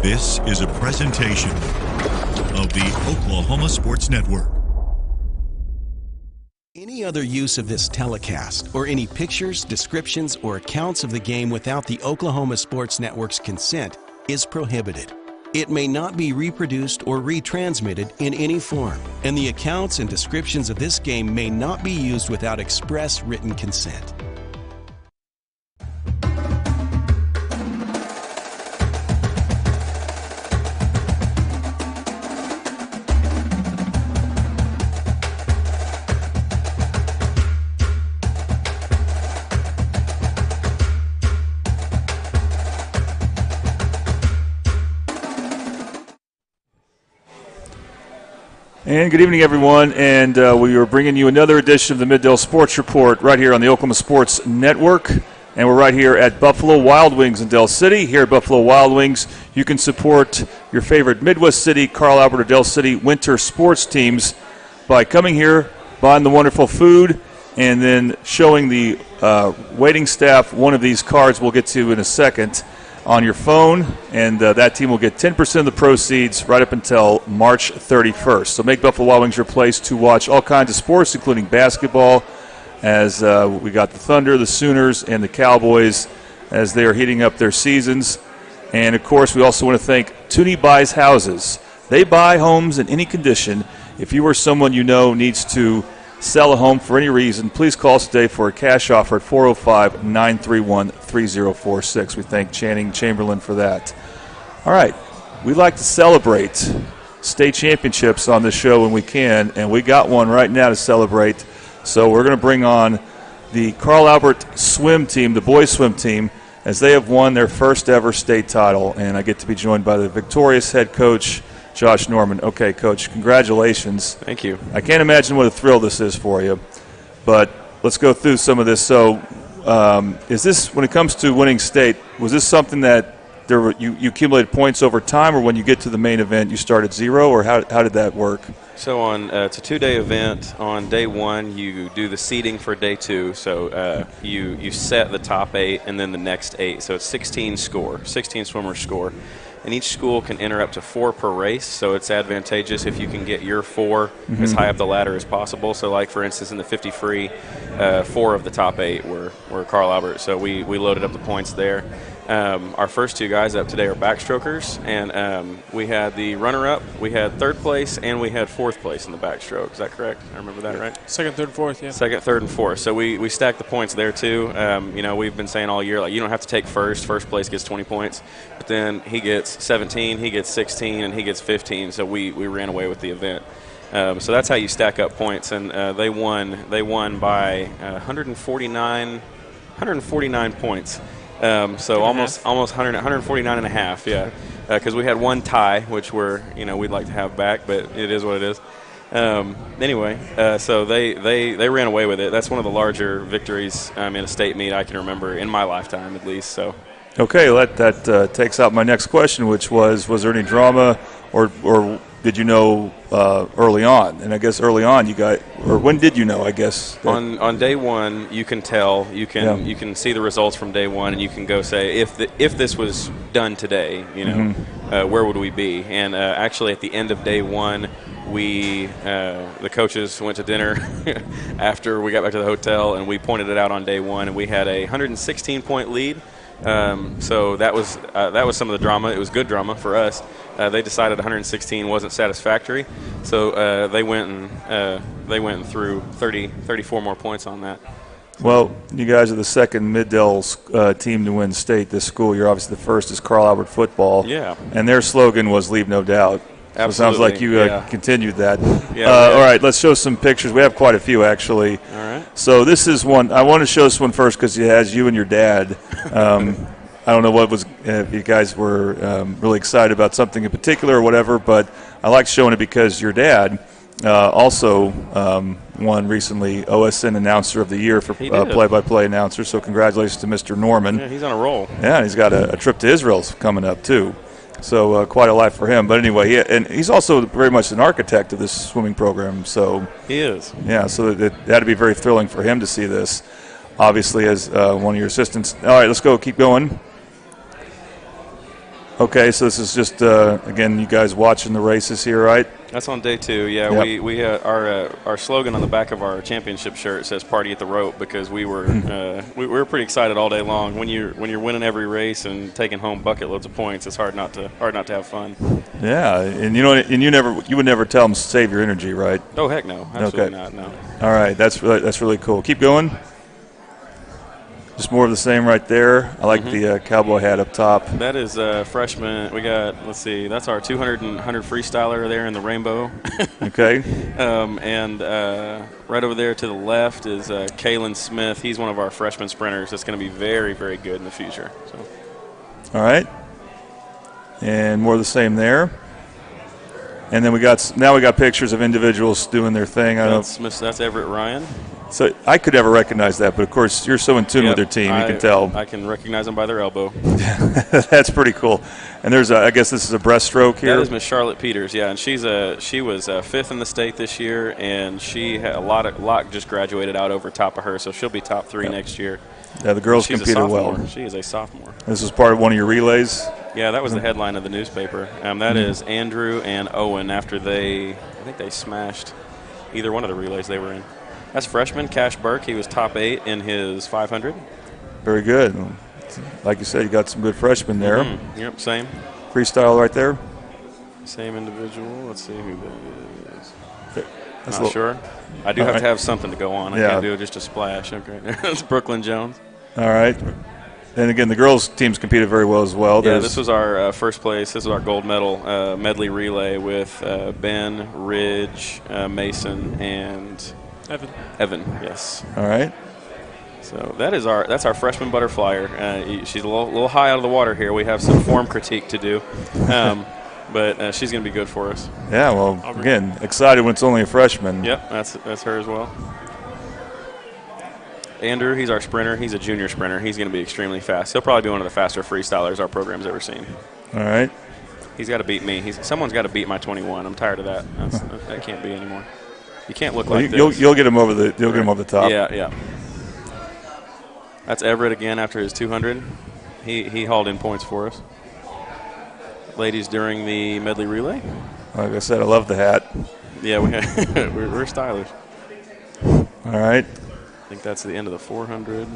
This is a presentation of the Oklahoma Sports Network. Any other use of this telecast or any pictures, descriptions, or accounts of the game without the Oklahoma Sports Network's consent is prohibited. It may not be reproduced or retransmitted in any form, and the accounts and descriptions of this game may not be used without express written consent. And good evening, everyone, and we are bringing you another edition of the Mid-Dell Sports Report right here on the Oklahoma Sports Network, and we're right here at Buffalo Wild Wings in Del City. Here at Buffalo Wild Wings, you can support your favorite Midwest City, Carl Albert, or Del City winter sports teams by coming here, buying the wonderful food, and then showing the waiting staff one of these cards we'll get to in a second on your phone, and that team will get 10% of the proceeds right up until March 31st. So make Buffalo Wild Wings your place to watch all kinds of sports, including basketball, as we got the Thunder, the Sooners, and the Cowboys as they are heating up their seasons. And, of course, we also want to thank Tooney Buys Houses. They buy homes in any condition. If you or someone you know needs to sell a home for any reason, please call us today for a cash offer at 405-931-3046. We thank Channing Chamberlain for that. All right, we like to celebrate state championships on this show when we can, and we got one right now to celebrate. So we're going to bring on the Carl Albert swim team, the boys swim team, as they have won their first ever state title, and I get to be joined by the victorious head coach, Josh Norman. Okay, Coach, congratulations. Thank you. I can't imagine what a thrill this is for you, but let's go through some of this. So is this, when it comes to winning state, was this something that you accumulated points over time, or when you get to the main event you start at zero, or how did that work? So it's a two-day event. On day one, you do the seeding for day two. So you set the top 8 and then the next 8. So it's 16 swimmers score. And each school can enter up to 4 per race, so it's advantageous if you can get your 4 as high up the ladder as possible. So, like, for instance, in the 50 free, 4 of the top 8 were Carl Albert, so we loaded up the points there. Our first 2 guys up today are backstrokers, and we had the runner-up, we had 3rd place, and we had 4th place in the backstroke. Is that correct? I remember that right? 2nd, 3rd, 4th, yeah. 2nd, 3rd, and 4th. So we stacked the points there, too. We've been saying all year, like, you don't have to take first. First place gets 20 points. But then he gets 17, he gets 16, and he gets 15. So we ran away with the event. So that's how you stack up points. And they won by 149 points. So almost 149 and a half, yeah. Because we had one tie, which we'd like to have back, but it is what it is. So they ran away with it. That's one of the larger victories in a state meet I can remember in my lifetime, at least. So. Okay, that takes out my next question, which was there any drama, or did you know early on? And I guess early on when did you know, I guess? On day one, you can tell. You can see the results from day one, and you can go say, if this was done today, where would we be? And actually, at the end of day one, the coaches went to dinner after we got back to the hotel, and we pointed it out on day one, and we had a 116-point lead. So that was some of the drama. It was good drama for us. They decided 116 wasn't satisfactory, so they went and threw 34 more points on that. Well, you guys are the second Mid-Dell's team to win state this school. You're obviously the first is Carl Albert football. Yeah. And their slogan was "Leave no doubt." So it sounds like you continued that. Yeah, all right, let's show some pictures. We have quite a few, actually. All right. So this is one. I want to show this one first because it has you and your dad. I don't know if you guys were really excited about something in particular or whatever, but I like showing it because your dad also won recently OSN Announcer of the Year for play-by-play announcer. So congratulations to Mr. Norman. Yeah, he's on a roll. Yeah, he's got a trip to Israel coming up too. So quite a life for him. But anyway, and he's also very much an architect of this swimming program. So he is. Yeah, so it had to be very thrilling for him to see this, obviously, as one of your assistants. All right, let's go. Keep going. Okay, so this is just, again, you guys watching the races here, right? That's on day 2. Yeah, Yep. we our slogan on the back of our championship shirt says "Party at the Rope" because we were we were pretty excited all day long. When you're winning every race and taking home bucket loads of points, it's hard not to have fun. Yeah, and you would never tell them save your energy, right? Oh heck no, absolutely Okay. not. No. All right, that's really cool. Keep going. Just more of the same right there. I like the cowboy hat up top. That is freshman. We got, let's see, that's our 200 and 100 freestyler there in the rainbow. Okay. And right over there to the left is Kalen Smith. He's one of our freshman sprinters that's going to be very, very good in the future. So. All right. And more of the same there. And then we got pictures of individuals doing their thing. That's Everett Ryan. So I could never recognize that, but of course you're so in tune with their team, you can tell. I can recognize them by their elbow. That's pretty cool. And there's I guess this is a breaststroke here. That is Miss Charlotte Peters, yeah, and she was 5th in the state this year, and she had a lot just graduated out over top of her, so she'll be top 3 next year. Yeah, the girls She's competed well. She is a sophomore. This was part of one of your relays. Yeah, that was the headline of the newspaper. That is Andrew and Owen after I think they smashed either one of the relays they were in. That's freshman Cash Burke. He was top 8 in his 500. Very good. Like you said, you got some good freshmen there. Yep, same. Freestyle right there. Same individual. Let's see who that is. That's Not sure. I do have to have something to go on. I Yeah. can't do just a splash. Okay, that's Brooklyn Jones. All right. And again, the girls' teams competed very well as well. Yeah, this was our first place. This was our gold medal medley relay with Ben, Ridge, Mason, and Evan, yes. All right. So that's our freshman butterflyer. She's a little high out of the water here. We have some form critique to do, but she's going to be good for us. Yeah. Well, again, excited when it's only a freshman. Yep, that's her as well. Andrew, he's our sprinter. He's a junior sprinter. He's going to be extremely fast. He'll probably be one of the faster freestylers our program's ever seen. All right. He's got to beat me. Someone's got to beat my 21. I'm tired of that. That can't be anymore. You can't look like this. You'll get him over the top. Yeah. That's Everett again after his 200. He hauled in points for us. Ladies during the medley relay. Like I said, I love the hat. Yeah, we're stylish. All right. I think that's the end of the 400.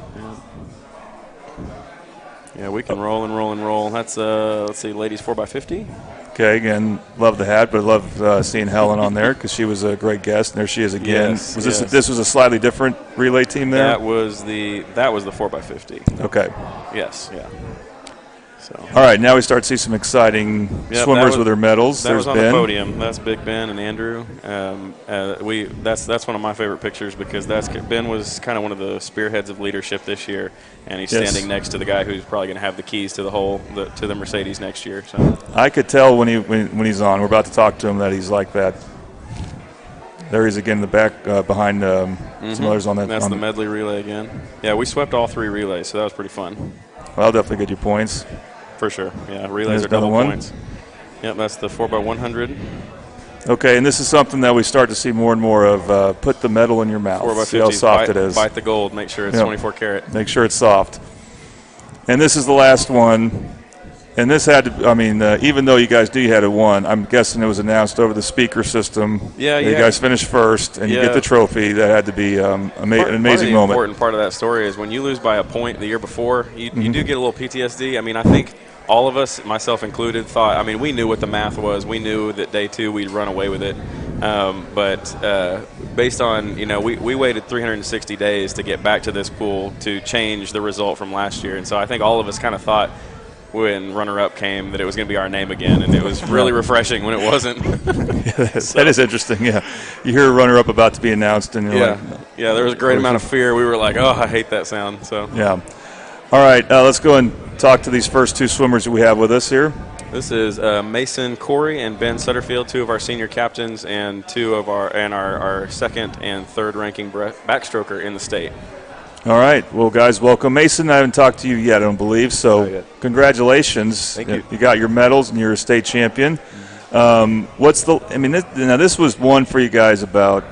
Yeah, we can roll and roll and roll. That's let's see, ladies 4x50. Okay, again, love the hat, but love seeing Helen on there because she was a great guest. And there she is again. Yes, This was a slightly different relay team there? That was the 4x50. Okay. Yes, yeah. So. All right, now we start to see some exciting swimmers with their medals. There's There's on Ben. the podium. That's Big Ben and Andrew. That's one of my favorite pictures because Ben was kind of one of the spearheads of leadership this year, and he's standing next to the guy who's probably going to have the keys to the Mercedes next year. So I could tell when he's on. We're about to talk to him that he's like that. There he's again in the back behind some others on that. That's the medley relay again. Yeah, we swept all 3 relays, so that was pretty fun. Well, I'll definitely get you points. For sure. Yeah, relays There's are double another one. points. Yep, that's the 4x100. Okay, and this is something that we start to see more and more of. Put the metal in your mouth. 4x50. See how soft it is. Bite the gold. Make sure it's 24 karat. Make sure it's soft. And this is the last one. And this had to, even though you guys had it won, I'm guessing it was announced over the speaker system. Yeah, You guys finished first, and you get the trophy. That had to be an amazing moment. The important part of that story is when you lose by a point the year before, you do get a little PTSD. I think all of us, myself included, thought, we knew what the math was. We knew that day 2 we'd run away with it. But based on, we waited 360 days to get back to this pool to change the result from last year. And so I think all of us kind of thought, when runner-up came, that it was going to be our name again, and it was really refreshing when it wasn't. That is interesting, yeah. You hear a runner-up about to be announced, and you're like... Yeah, there was a great amount of fear. We were like, oh, I hate that sound. So yeah. All right, let's go and talk to these first 2 swimmers that we have with us here. This is Mason Corey and Ben Sutterfield, 2 of our senior captains, and 2 of our second and third ranking backstroker in the state. All right. Well, guys, welcome. Mason, I haven't talked to you yet, I don't believe. So congratulations. Thank you. You got your medals and you're a state champion. This was won for you guys about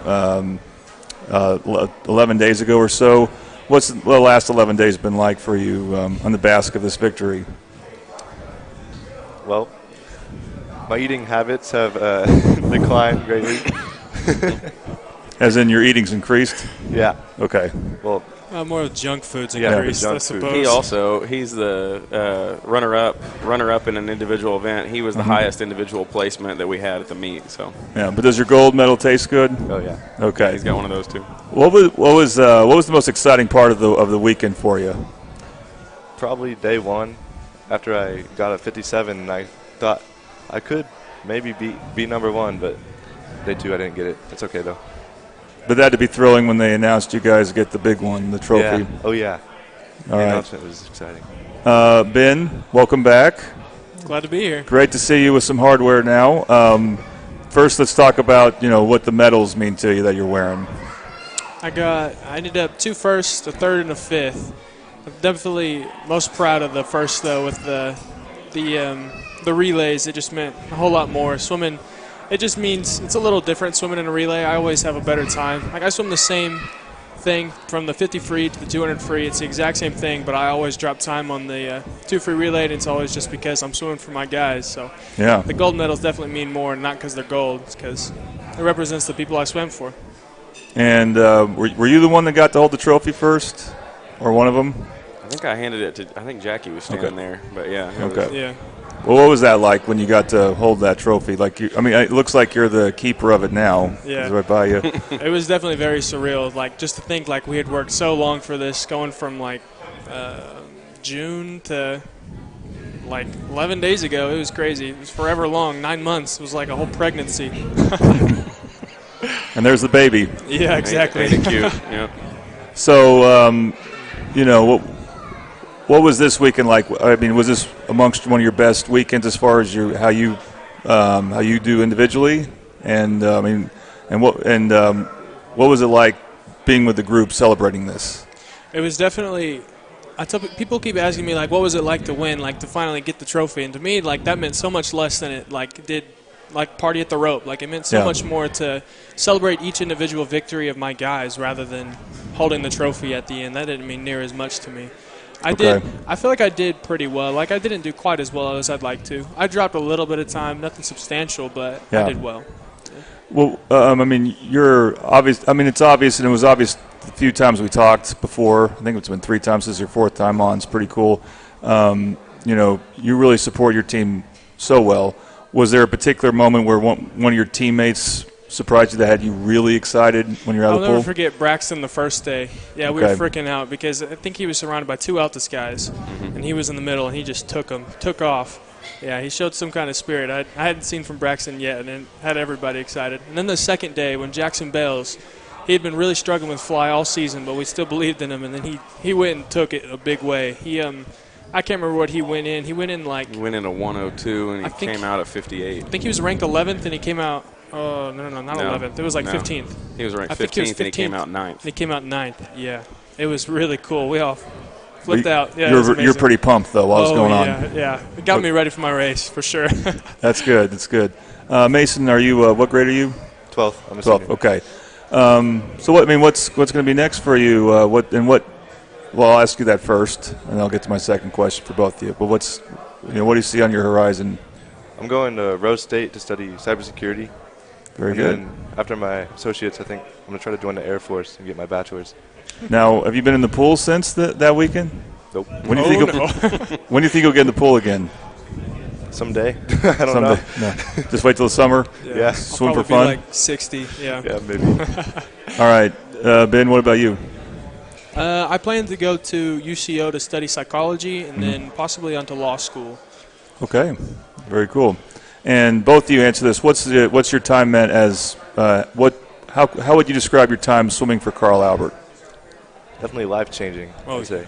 11 days ago or so. What's the last 11 days been like for you on the bask of this victory? Well, my eating habits have declined greatly. As in your eating's increased? Yeah. Okay. Well, More of junk foods Yeah, increased, junk I food. suppose. He's the runner-up in an individual event. He was the highest individual placement that we had at the meet. So Yeah, but does your gold medal taste good? oh yeah. Okay. he's got one of those too. What was the most exciting part of the weekend for you? Probably day one, after I got a 57, I thought I could maybe be number one, but day two I didn't get it. It's okay though. But that had to be thrilling when they announced you guys get the big one, the trophy. Yeah. Oh yeah. The All right. announcement was exciting. Ben, welcome back. Glad to be here. Great to see you with some hardware now. First, let's talk about what the medals mean to you that you're wearing. I ended up 2 firsts, a third, and a fifth. I'm definitely most proud of the first though with the relays. It just meant a whole lot more. Swimming, it just means it's a little different swimming in a relay. I always have a better time. Like I swim the same thing from the 50 free to the 200 free. It's the exact same thing, but I always drop time on the 2 free relay, and it's always just because I'm swimming for my guys. So Yeah. the gold medals definitely mean more, not because they're gold. It's because it represents the people I swim for. And were you the one that got to hold the trophy first, or one of them? I think I handed it to. I think Jackie was standing there, but yeah. it was- Okay. Yeah. Well, what was that like when you got to hold that trophy? It looks like you're the keeper of it now. Yeah. It's right by you. It was definitely very surreal. Like just to think, like we had worked so long for this, going from like June to like 11 days ago. It was crazy. It was forever long. 9 months. It was like a whole pregnancy. And there's the baby. Yeah, exactly. Ain't it cute? Yeah. So, what was this weekend like? I mean, was this amongst one of your best weekends as far as how you do individually? And what was it like being with the group celebrating this? It was definitely. People keep asking me like, what was it like to win, like to finally get the trophy? And to me, like that meant so much less than it like did. Like party at the rope. Like it meant so much more to celebrate each individual victory of my guys rather than holding the trophy at the end. That didn't mean near as much to me. I feel like I did pretty well. Like I didn't do quite as well as I'd like to. I dropped a little bit of time, nothing substantial, but I did well. Well, you're obvious. I mean, it's obvious, and it was obvious the few times we talked before. I think it's been 3 times. This is your 4th time on. It's pretty cool. You really support your team so well. Was there a particular moment where one of your teammates surprised you that had you really excited when you're out of the pool? I'll never forget Braxton the first day. Yeah, we were freaking out because I think he was surrounded by 2 Altus guys, and he was in the middle, and he just took off. Yeah, he showed some kind of spirit I hadn't seen from Braxton yet, and it had everybody excited. And then the second day when Jackson Bales, he had been really struggling with fly all season, but we still believed in him, and then he went and took it a big way. I can't remember what he went in. He went in He went in a 102 and he came out at 58. I think he was ranked 11th and he came out. Oh no, not 11th. It was like 15th. He was ranked 15th and he came out 9th. He came out 9th. Yeah, it was really cool. We all flipped out. Yeah, you're pretty pumped though. What was going on? Yeah. It got me ready for my race for sure. That's good. That's good. Mason, are you? What grade are you? 12th. I'm a 12th. senior. Okay. So what's going to be next for you? Well, I'll ask you that first, and I'll get to my second question for both of you. But what do you see on your horizon? I'm going to Rose State to study cybersecurity. Very and good. Then after my associates, I think I'm going to try to join the Air Force and get my bachelor's. Now, have you been in the pool since that weekend? Nope. When do you think you'll get in the pool again? Someday. I don't know. No. Just wait till the summer. Yeah. Swim for Probably fun. be like 60. Yeah. Yeah, maybe. All right, Ben. What about you? I plan to go to UCO to study psychology and then possibly onto law school. Okay, very cool. And both of you answer this. What's your time meant as how would you describe your time swimming for Carl Albert? Definitely life-changing, I would say.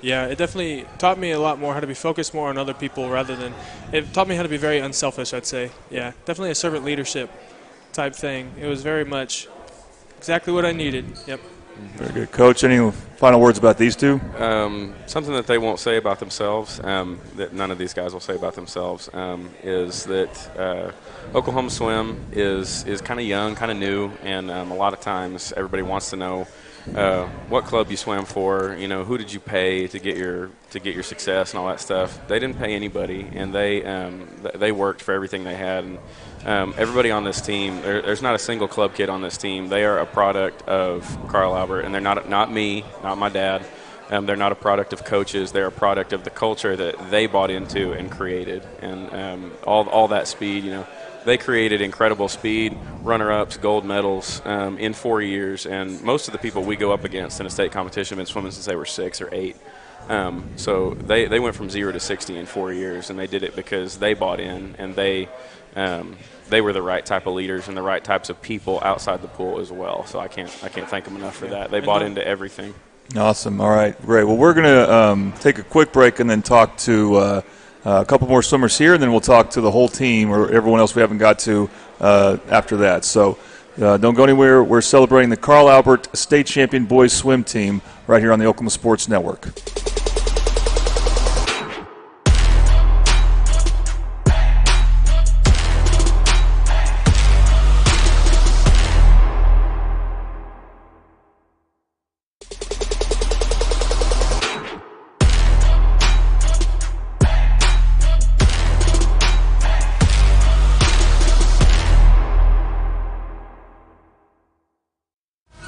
Yeah, it definitely taught me a lot more how to be focused more on other people rather than – it taught me how to be very unselfish, I'd say. Yeah, definitely a servant leadership type thing. It was very much exactly what I needed. Yep. Very good. Coach, any final words about these two? Something that they won't say about themselves, that none of these guys will say about themselves, is that Oklahoma Swim is kind of young, kind of new, and a lot of times everybody wants to know what club you swam for, who did you pay to get your success and all that stuff. They didn't pay anybody, and they worked for everything they had. And everybody on this team, there's not a single club kid on this team. They are a product of Carl Albert, and they're not me, not my dad. They're not a product of coaches. They're a product of the culture that they bought into and created. And all that speed, they created incredible speed, runner-ups, gold medals in 4 years. And most of the people we go up against in a state competition have been swimming since they were 6 or 8. So they went from 0 to 60 in 4 years, and they did it because they bought in, and they were the right type of leaders and the right types of people outside the pool as well. So I can't thank them enough for that. They bought into everything. Awesome. All right, great. Well, we're going to take a quick break and then talk to a couple more swimmers here, and then we'll talk to the whole team or everyone else we haven't got to after that. So don't go anywhere. We're celebrating the Carl Albert State Champion Boys Swim Team right here on the Oklahoma Sports Network.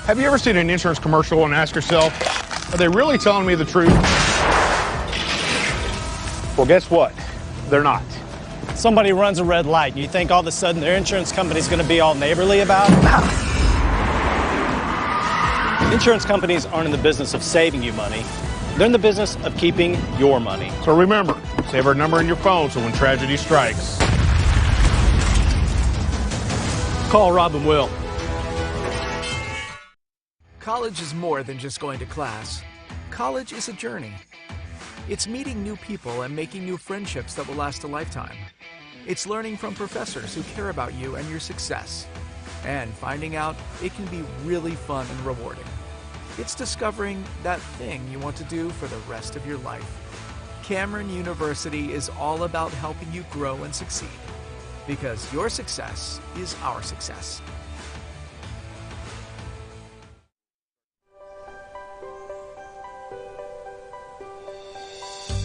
Have you ever seen an insurance commercial and ask yourself, are they really telling me the truth? Well, guess what? They're not. Somebody runs a red light and you think all of a sudden their insurance company's going to be all neighborly about it? Insurance companies aren't in the business of saving you money. They're in the business of keeping your money. So remember, save our number in your phone so when tragedy strikes, call Rob and Will. College is more than just going to class. College is a journey. It's meeting new people and making new friendships that will last a lifetime. It's learning from professors who care about you and your success. And finding out it can be really fun and rewarding. It's discovering that thing you want to do for the rest of your life. Cameron University is all about helping you grow and succeed. Because your success is our success.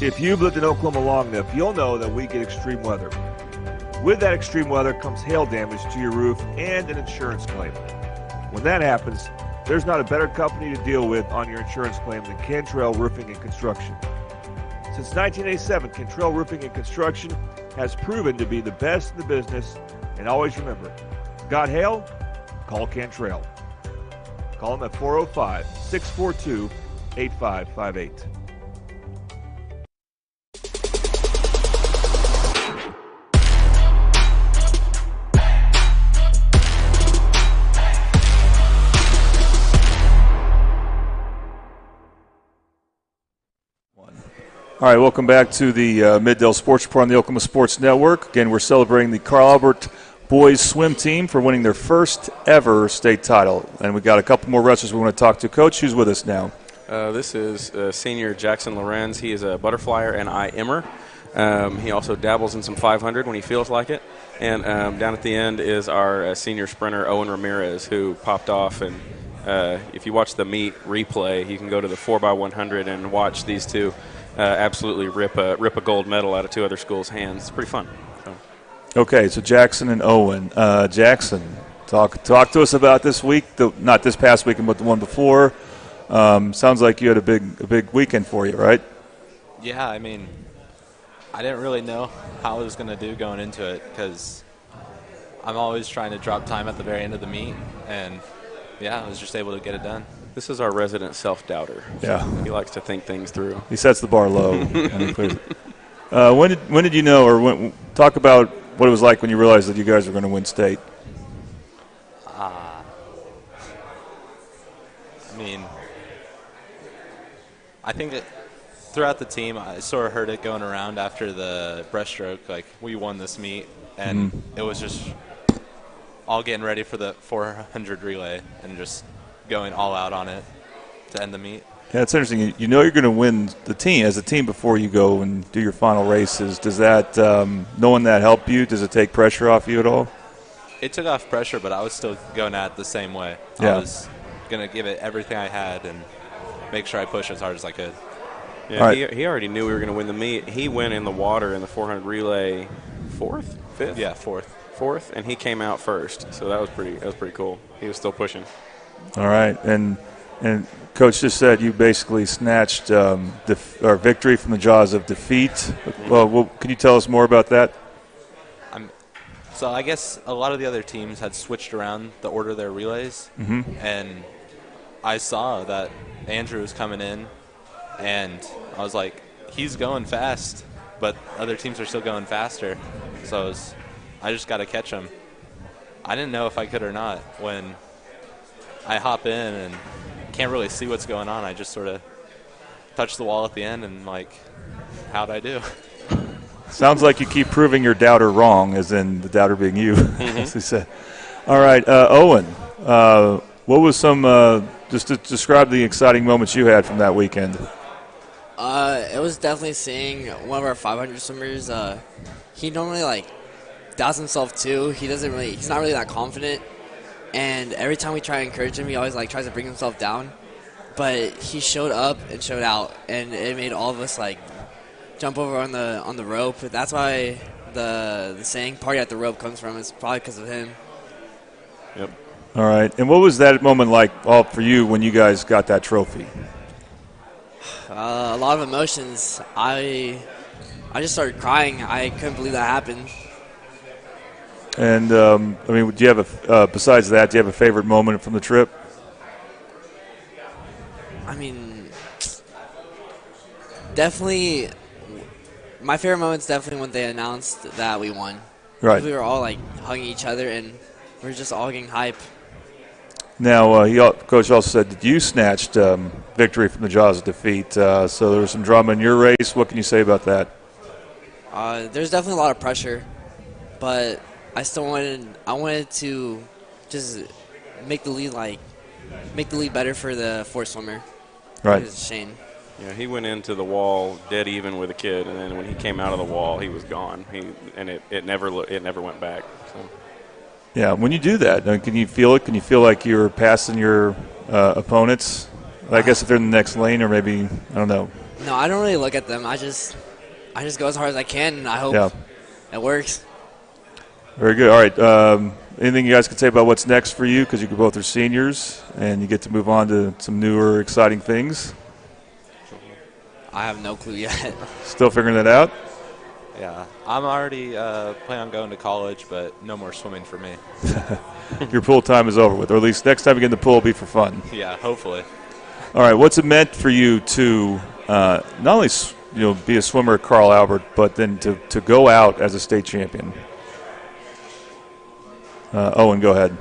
If you've lived in Oklahoma long enough, you'll know that we get extreme weather. With that extreme weather comes hail damage to your roof and an insurance claim. When that happens, there's not a better company to deal with on your insurance claim than Cantrell Roofing and Construction. Since 1987, Cantrell Roofing and Construction has proven to be the best in the business, and always remember, got hail? Call Cantrell. Call them at 405-642-8558. All right, welcome back to the Mid-Del Sports Report on the Oklahoma Sports Network. Again, we're celebrating the Carl Albert boys swim team for winning their first ever state title. And we got a couple more wrestlers we want to talk to. Coach, who's with us now? This is senior Jackson Lorenz. He is a butterflyer and IMer. He also dabbles in some 500 when he feels like it. And down at the end is our senior sprinter, Owen Ramirez, who popped off. And if you watch the meet replay, you can go to the 4x100 and watch these two absolutely rip a gold medal out of two other schools' hands. It's pretty fun. So. Okay, so Jackson and Owen. Jackson, talk to us about this week. Not this past weekend, but the one before. Sounds like you had a big weekend for you, right? Yeah, I mean, I didn't really know how I was going to do going into it because I'm always trying to drop time at the very end of the meet, and yeah, I was just able to get it done. This is our resident self-doubter. Yeah. He likes to think things through. He sets the bar low. When did you know, or talk about what it was like when you realized that you guys were going to win state? I mean, I think that throughout the team, I sort of heard it going around after the breaststroke, like we won this meet, and it was just all getting ready for the 400 relay and just going all out on it to end the meet. Yeah, it's interesting. You know you're going to win the team as a team before you go and do your final races. Does that, knowing that, help you? Does it take pressure off you at all? It took off pressure, but I was still going at it the same way. Yeah. I was going to give it everything I had and make sure I push as hard as I could. Yeah, he already knew we were going to win the meet. He went in the water in the 400 relay fourth, fifth? Yeah, fourth, and he came out first. So that was pretty cool. He was still pushing. All right, and Coach just said you basically snatched victory from the jaws of defeat. Well, can you tell us more about that? So I guess a lot of the other teams had switched around the order of their relays, and I saw that Andrew was coming in, and I was like, he's going fast, but other teams are still going faster. So I just got to catch him. I didn't know if I could or not. When I hop in and can't really see what's going on, I just sort of touch the wall at the end and how'd I do? Sounds like you keep proving your doubter wrong, as in the doubter being you, as he said. All right, Owen, what was just to describe the exciting moments you had from that weekend? It was definitely seeing one of our 500 swimmers. He normally doubts himself too. He's not really that confident. And every time we try to encourage him, he always tries to bring himself down. But he showed up and showed out, and it made all of us jump over on the rope. That's why the saying "party at the rope" comes from. It's probably because of him. Yep. All right. And what was that moment like for you when you guys got that trophy? A lot of emotions. I just started crying. I couldn't believe that happened. And do you have besides that, do you have a favorite moment from the trip? Definitely. My favorite moment's definitely when they announced that we won. Right. We were all hugging each other, and we were just all getting hype. Now, Coach also said that you snatched victory from the jaws of defeat. So there was some drama in your race. What can you say about that? There's definitely a lot of pressure, but I still wanted to just make the lead better for the fourth swimmer. Right. Shane. Yeah, he went into the wall dead even with a kid, and then when he came out of the wall, he was gone. It never went back. So. Yeah, when you do that, can you feel it? Can you feel like you're passing your opponents? I guess if they're in the next lane, or maybe I don't know. No, I don't really look at them. I just go as hard as I can, and I hope it works. Very good. All right. Anything you guys can say about what's next for you? Because you both are seniors, and you get to move on to some newer, exciting things. I have no clue yet. Still figuring that out? Yeah. I'm already planning on going to college, but no more swimming for me. Your pool time is over with, or at least next time you get in the pool, it'll be for fun. Yeah, hopefully. All right. What's it meant for you to not only be a swimmer at Carl Albert, but then to go out as a state champion? Owen, go ahead.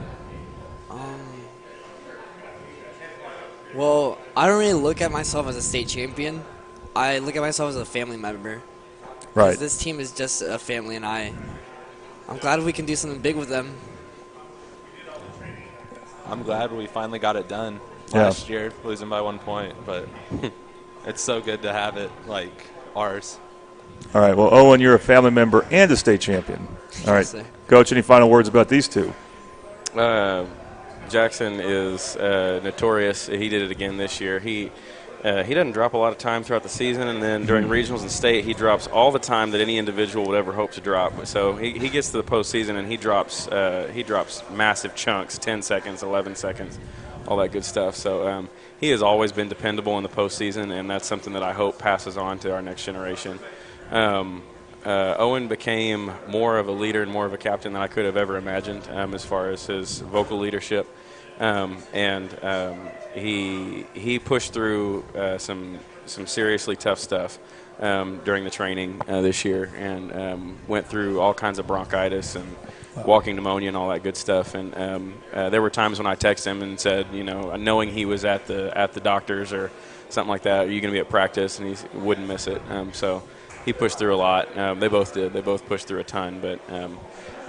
Well, I don't really look at myself as a state champion. I look at myself as a family member. Right. This team is just a family, and I'm glad we can do something big with them. I'm glad we finally got it done last year, losing by 1 point, but it's so good to have it ours. All right. Well, Owen, you're a family member and a state champion. All right. Coach, any final words about these two? Jackson is notorious. He did it again this year. He doesn't drop a lot of time throughout the season, and then during regionals and state, he drops all the time that any individual would ever hope to drop. So he gets to the postseason, and he drops massive chunks, 10 seconds, 11 seconds, all that good stuff. So he has always been dependable in the postseason, and that's something that I hope passes on to our next generation. Owen became more of a leader and more of a captain than I could have ever imagined as far as his vocal leadership. He pushed through some seriously tough stuff during the training this year, and went through all kinds of bronchitis and walking pneumonia and all that good stuff. And there were times when I texted him and said, knowing he was at the doctor's or something like that, are you going to be at practice? And he wouldn't miss it. So he pushed through a lot. They both did. They both pushed through a ton. But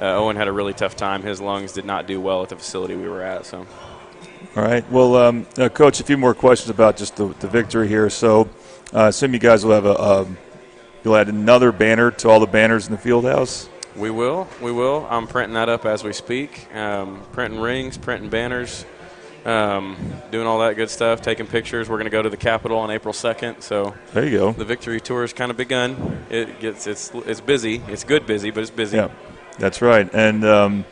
Owen had a really tough time. His lungs did not do well at the facility we were at. So. All right. Well, Coach, a few more questions about just the victory here. So I assume you guys will have you'll add another banner to all the banners in the field house? We will. I'm printing that up as we speak. Printing rings, printing banners. doing all that good stuff, taking pictures. We're going to go to the Capitol on April 2nd. So there you go. The victory tour has kind of begun. It's busy. It's good busy, but it's busy. Yeah, that's right. And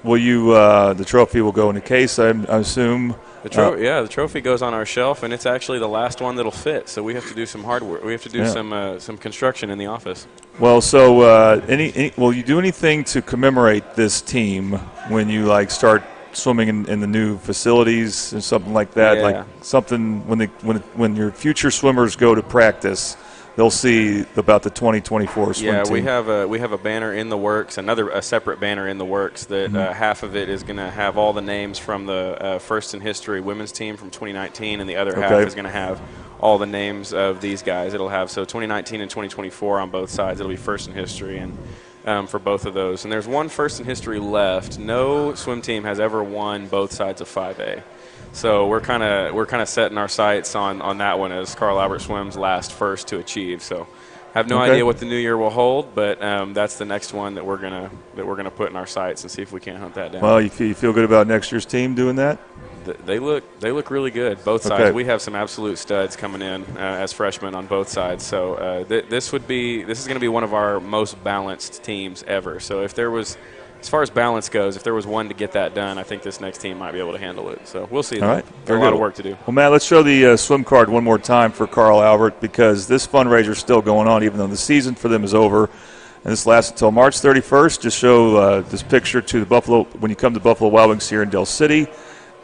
will you? The trophy will go in a case, I assume. The trophy goes on our shelf, and it's actually the last one that'll fit. So we have to do some hard work. We have to do some construction in the office. Well, so will you do anything to commemorate this team when you start swimming in the new facilities and something like that? Yeah. Like something when your future swimmers go to practice, they'll see about the 2024 swim team. Yeah, we have a banner in the works, a separate banner in the works that half of it is going to have all the names from the First in History women's team from 2019, and the other half is going to have all the names of these guys. It'll have 2019 and 2024 on both sides. It'll be First in History and for both of those. And there's one First in History left. No swim team has ever won both sides of 5A. So we're kind of setting our sights on that one as Carl Albert Swim's last first to achieve. So I have no idea what the new year will hold, but that's the next one that we're gonna put in our sights and see if we can't hunt that down. Well, you feel good about next year's team doing that? They look really good, both sides. We have some absolute studs coming in as freshmen on both sides. So this is going to be one of our most balanced teams ever. So as far as balance goes, if there was one to get that done, I think this next team might be able to handle it. So we'll see. All right. A lot of work to do. Well, Matt, let's show the swim card one more time for Carl Albert, because this fundraiser is still going on, even though the season for them is over. And this lasts until March 31st. Just show this picture to the Buffalo when you come to Buffalo Wild Wings here in Del City.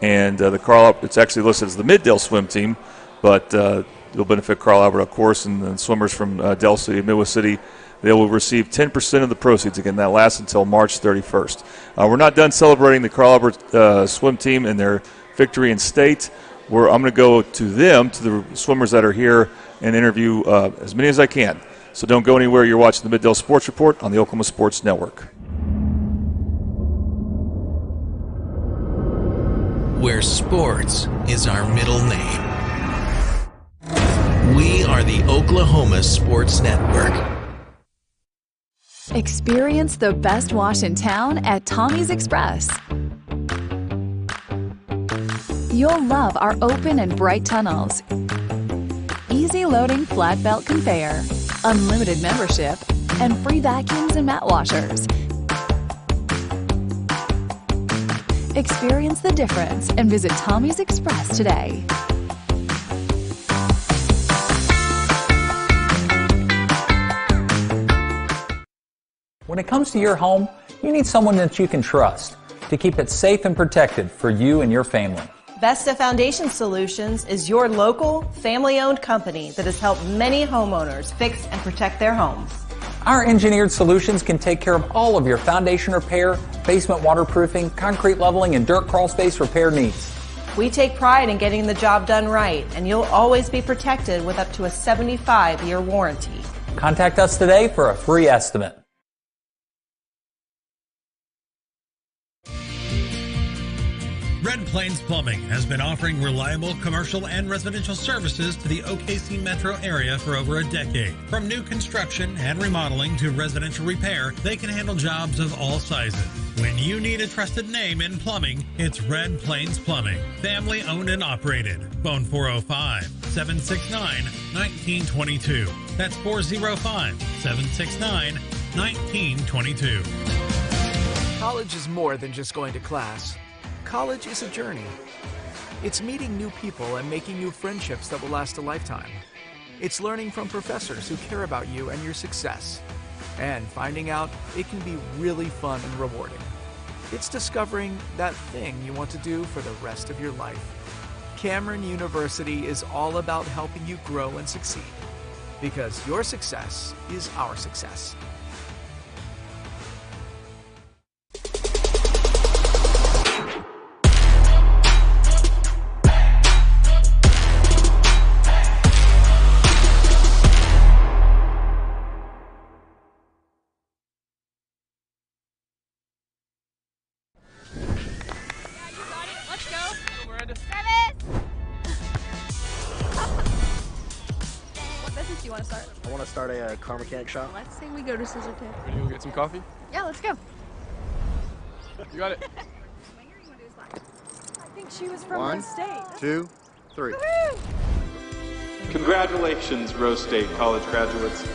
And the Carl Albert, it's actually listed as the Mid-Del swim team, but it'll benefit Carl Albert, of course, and swimmers from Del City, Midwest City. They will receive 10% of the proceeds. Again, that lasts until March 31st. We're not done celebrating the Carl Albert swim team and their victory in state. I'm going to go to the swimmers that are here, and interview as many as I can. So don't go anywhere. You're watching the Mid-Del Sports Report on the Oklahoma Sports Network. Where sports is our middle name. We are the Oklahoma Sports Network. Experience the best wash in town at Tommy's Express. You'll love our open and bright tunnels, easy loading flat belt conveyor, unlimited membership, and free vacuums and mat washers. Experience the difference and visit Tommy's Express today. When it comes to your home, you need someone that you can trust to keep it safe and protected for you and your family. Vesta Foundation Solutions is your local, family-owned company that has helped many homeowners fix and protect their homes. Our engineered solutions can take care of all of your foundation repair, basement waterproofing, concrete leveling, and dirt crawl space repair needs. We take pride in getting the job done right, and you'll always be protected with up to a 75-year warranty. Contact us today for a free estimate. Red Plains Plumbing has been offering reliable commercial and residential services to the OKC metro area for over a decade. From new construction and remodeling to residential repair, they can handle jobs of all sizes. When you need a trusted name in plumbing, it's Red Plains Plumbing. Family owned and operated. Phone 405-769-1922. That's 405-769-1922. College is more than just going to class. College is a journey. It's meeting new people and making new friendships that will last a lifetime. It's learning from professors who care about you and your success. And finding out it can be really fun and rewarding. It's discovering that thing you want to do for the rest of your life. Cameron University is all about helping you grow and succeed. Because your success is our success. Start a car mechanic shop. Let's say we go to Scissor Tip. Ready to go get some coffee? Yeah, let's go. You got it. think she was from One, Rose State. 2, 3. Congratulations, Rose State college graduates.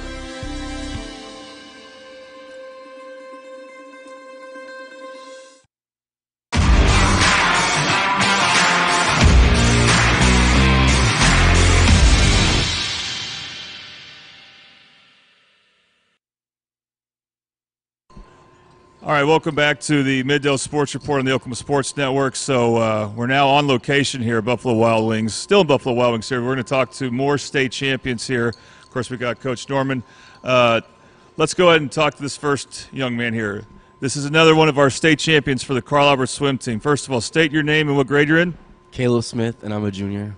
All right, welcome back to the Middale Sports Report on the Oklahoma Sports Network. So we're now on location here at Buffalo Wild Wings, still in Buffalo Wild Wings here. We're going to talk to more state champions here. Of course, we got Coach Norman. Let's go ahead and talk to this first young man here. This is another one of our state champions for the Carl Albert swim team. First of all, state your name and what grade you're in. Caleb Smith, and I'm a junior.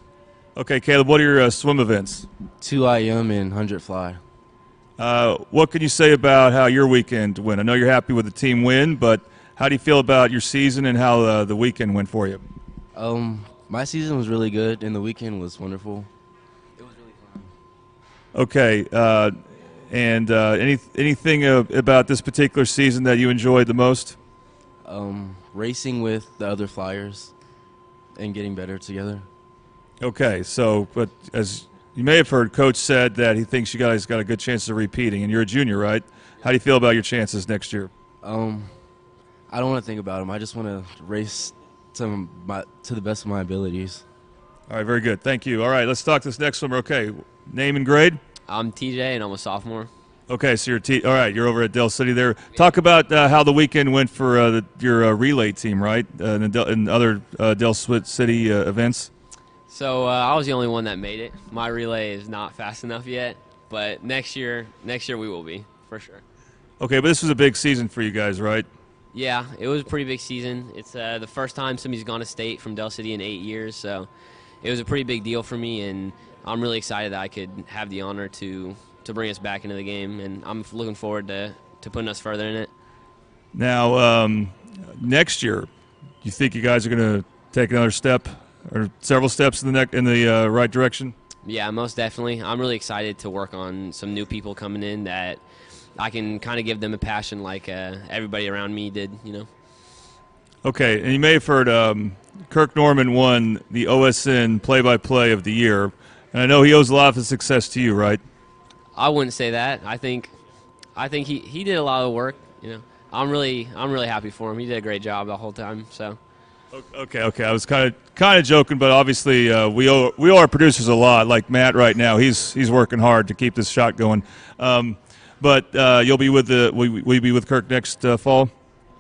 Okay, Caleb, what are your swim events? 2 IM and 100 fly. What can you say about how your weekend went? I know you're happy with the team win, but how do you feel about your season and how the weekend went for you? My season was really good, and the weekend was wonderful. Okay, and anything about this particular season that you enjoyed the most? Racing with the other flyers and getting better together. Okay, so but as you may have heard, Coach said that he thinks you guys got a good chance of repeating, and you're a junior, right? How do you feel about your chances next year? I don't want to think about them. I just want to race to the best of my abilities. All right, very good. Thank you. All right, let's talk to this next swimmer. Okay, name and grade? I'm TJ, and I'm a sophomore. Okay, so all right, you're over at Del City there. Talk about how the weekend went for your relay team, right, and other Del City events. So I was the only one that made it. My relay is not fast enough yet, but next year we will be, for sure. Okay, but this was a big season for you guys, right? Yeah, it was a pretty big season. It's the first time somebody's gone to state from Del City in 8 years, so it was a pretty big deal for me, and I'm really excited that I could have the honor to bring us back into the game, and I'm looking forward to putting us further in it. Now, next year, do you think you guys are going to take another step or several steps in the right direction? Yeah, most definitely. I'm really excited to work on some new people coming in that I can kind of give them a passion like everybody around me did, you know. Okay, and you may have heard Kirk Norman won the OSN play-by-play of the year, and I know he owes a lot of his success to you, right? I wouldn't say that. I think he did a lot of work, you know. I'm really happy for him. He did a great job the whole time, so. Okay. I was kind of joking, but obviously we owe our producers a lot. Like Matt right now, he's working hard to keep this shot going. But you'll be with will you be with Kirk next fall?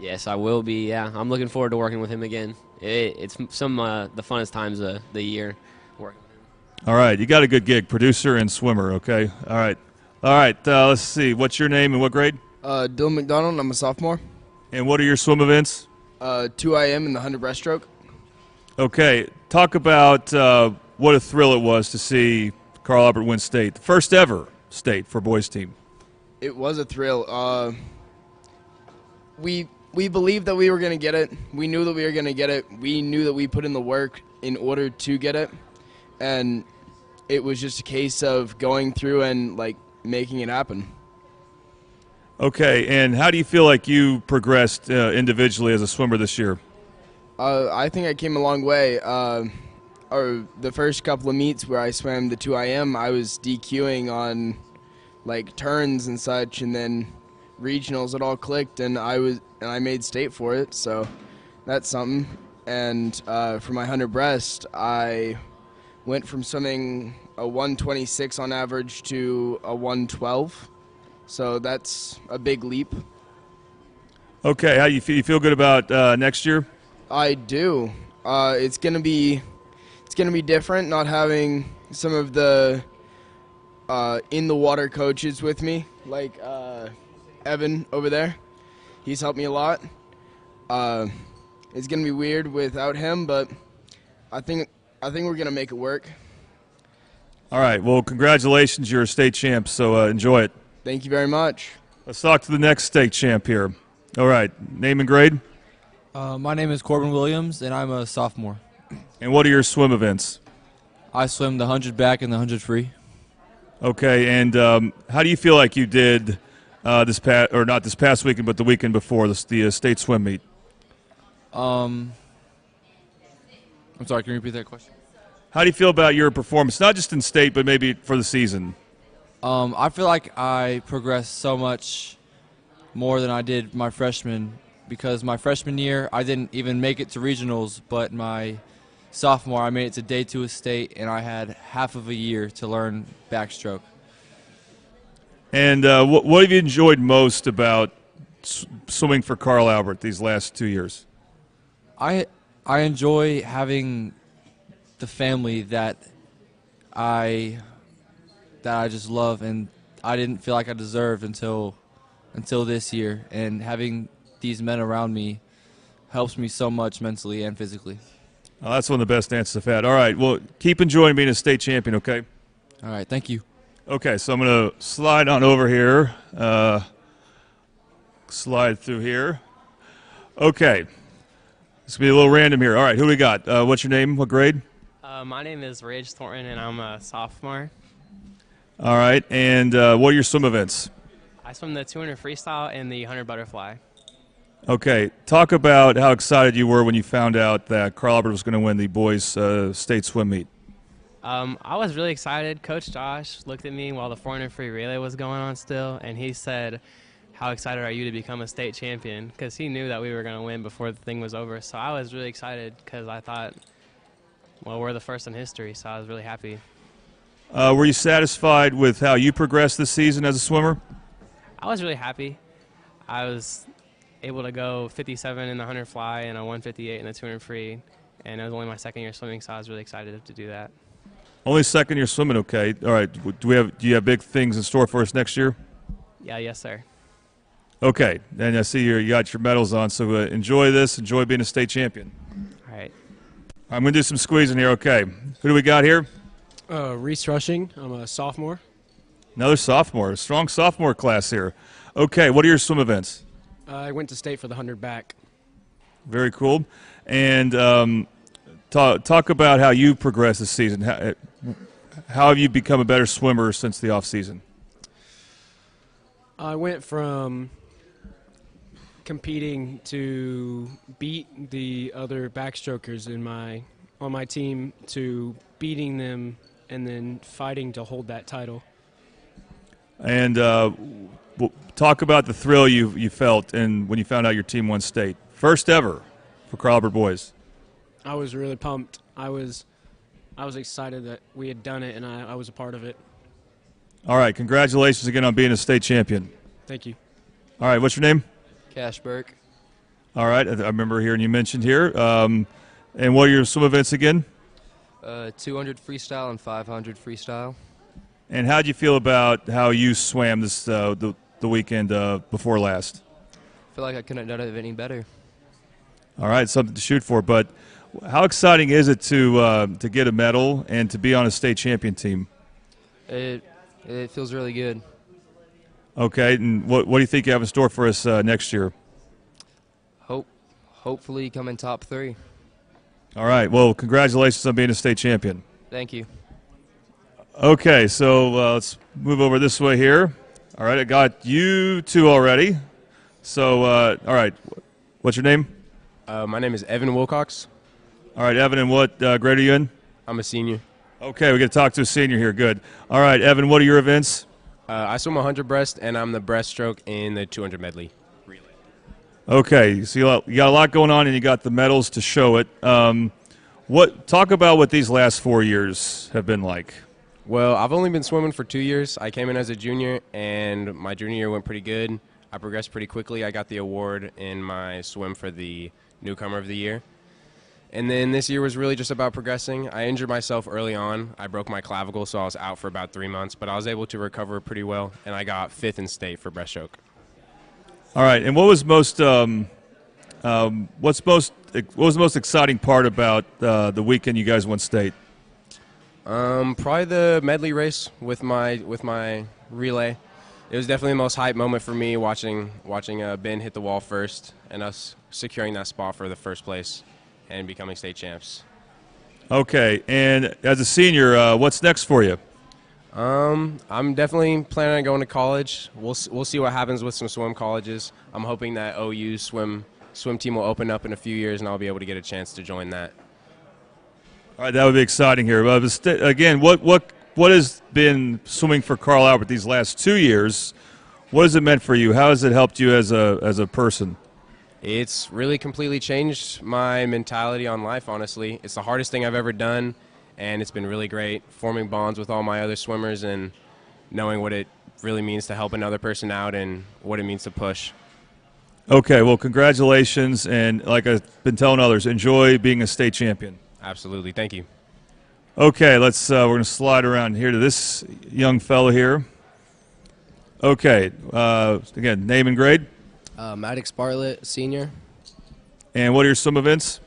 Yes, I will be. Yeah, I'm looking forward to working with him again. It's some the funnest times of the year working with him. All right, you got a good gig, producer and swimmer. Okay, all right. Let's see. What's your name and what grade? Dylan McDonald. I'm a sophomore. And what are your swim events? 2 IM in the 100 breaststroke. Okay, talk about what a thrill it was to see Carl Albert win state, the first ever state for boys team. It was a thrill. We believed that we were going to get it. We knew that we were going to get it. We knew that we put in the work in order to get it, and it was just a case of going through and making it happen. Okay, and how do you feel like you progressed individually as a swimmer this year? I think I came a long way. The first couple of meets where I swam the 2 IM, I was DQing on turns and such, and then regionals, it all clicked, and I made state for it, so that's something. And for my 100 breast, I went from swimming a 126 on average to a 112. So that's a big leap. Okay, how you feel good about next year? I do. It's gonna be different not having some of the in the water coaches with me, like Evan over there. He's helped me a lot. It's gonna be weird without him, but I think we're gonna make it work. All right. Well, congratulations, you're a state champ. So enjoy it. Thank you very much. Let's talk to the next state champ here. All right, name and grade? My name is Corbin Williams, and I'm a sophomore. And what are your swim events? I swim the 100 back and the 100 free. Okay, and how do you feel like you did not this past weekend, but the weekend before, the state swim meet? I'm sorry, can you repeat that question? How do you feel about your performance, not just in state, but maybe for the season? I feel like I progressed so much more than I did my freshman, because my freshman year I didn't even make it to regionals, but my sophomore I made it to day 2 of state, and I had half of a year to learn backstroke. And what have you enjoyed most about swimming for Carl Albert these last 2 years? I enjoy having the family that I just love, and I didn't feel like I deserved until this year. And having these men around me helps me so much mentally and physically. Oh, that's one of the best answers I've had. All right, well, keep enjoying being a state champion, okay? All right, thank you. Okay, so I'm going to slide on over here. Slide through here. Okay. This will be a little random here. All right, who we got? What's your name? What grade? My name is Rage Thornton, and I'm a sophomore. All right, and what are your swim events? I swim the 200 freestyle and the 100 butterfly. Okay, talk about how excited you were when you found out that Carl Albert was going to win the boys' state swim meet. I was really excited. Coach Josh looked at me while the 400 free relay was going on still, and he said, "How excited are you to become a state champion?" Because he knew that we were going to win before the thing was over. So I was really excited because I thought, well, we're the first in history, so I was really happy. Were you satisfied with how you progressed this season as a swimmer? I was really happy. I was able to go 57 in the 100 fly and a 158 in the 200 free, and it was only my second year swimming, so I was really excited to do that. Only second year swimming, okay. All right, do you have big things in store for us next year? Yeah, yes, sir. Okay, and I see you got your medals on, so enjoy this. Enjoy being a state champion. All right. I'm going to do some squeezing here, okay. Who do we got here? Reese Rushing. I'm a sophomore. Another sophomore. Strong sophomore class here. Okay, what are your swim events? I went to state for the 100 back. Very cool. And talk about how you progressed this season. How have you become a better swimmer since the off season? I went from competing to beat the other backstrokers on my team to beating them and then fighting to hold that title. And talk about the thrill you felt when you found out your team won state. First ever for Carl Albert boys. I was really pumped. I was excited that we had done it, and I was a part of it. All right, congratulations again on being a state champion. Thank you. All right, what's your name? Cash Burke. All right, I remember hearing you mentioned here. And what are your swim events again? 200 freestyle and 500 freestyle. And how did you feel about how you swam this the weekend before last? I feel like I couldn't have done it any better. All right, something to shoot for. But how exciting is it to get a medal and to be on a state champion team? It feels really good. Okay, and what do you think you have in store for us next year? Hopefully come in top 3. All right, well, congratulations on being a state champion. Thank you. Okay, so let's move over this way here. All right, I got you two already. So, all right, what's your name? My name is Evan Wilcox. All right, Evan, and what grade are you in? I'm a senior. Okay, we got to talk to a senior here. Good. All right, Evan, what are your events? I swim 100 breast, and I'm the breaststroke in the 200 medley relay. Okay, so you got a lot going on, and you got the medals to show it. Talk about what these last 4 years have been like. Well, I've only been swimming for 2 years. I came in as a junior, and my junior year went pretty good. I progressed pretty quickly. I got the award in my swim for the newcomer of the year. And then this year was really just about progressing. I injured myself early on. I broke my clavicle, so I was out for about 3 months, but I was able to recover pretty well, and I got 5th in state for breaststroke. All right, and what was most the most exciting part about the weekend you guys won state? Probably the medley race with my relay. It was definitely the most hype moment for me watching Ben hit the wall first and us securing that spot for the first place and becoming state champs. Okay, and as a senior, what's next for you? I'm definitely planning on going to college. We'll see what happens with some swim colleges. I'm hoping that OU's swim team will open up in a few years, and I'll be able to get a chance to join that. All right, that would be exciting here. Again, what has been swimming for Carl Albert these last 2 years? What has it meant for you? How has it helped you as a person? It's really completely changed my mentality on life, honestly. It's the hardest thing I've ever done, and it's been really great forming bonds with all my other swimmers and knowing what it really means to help another person out and what it means to push. Okay, well, congratulations, and like I've been telling others, enjoy being a state champion. Absolutely. Thank you. Okay, we're going to slide around here to this young fellow here. Okay, again, name and grade. Maddox Bartlett, senior. And what are your swim events?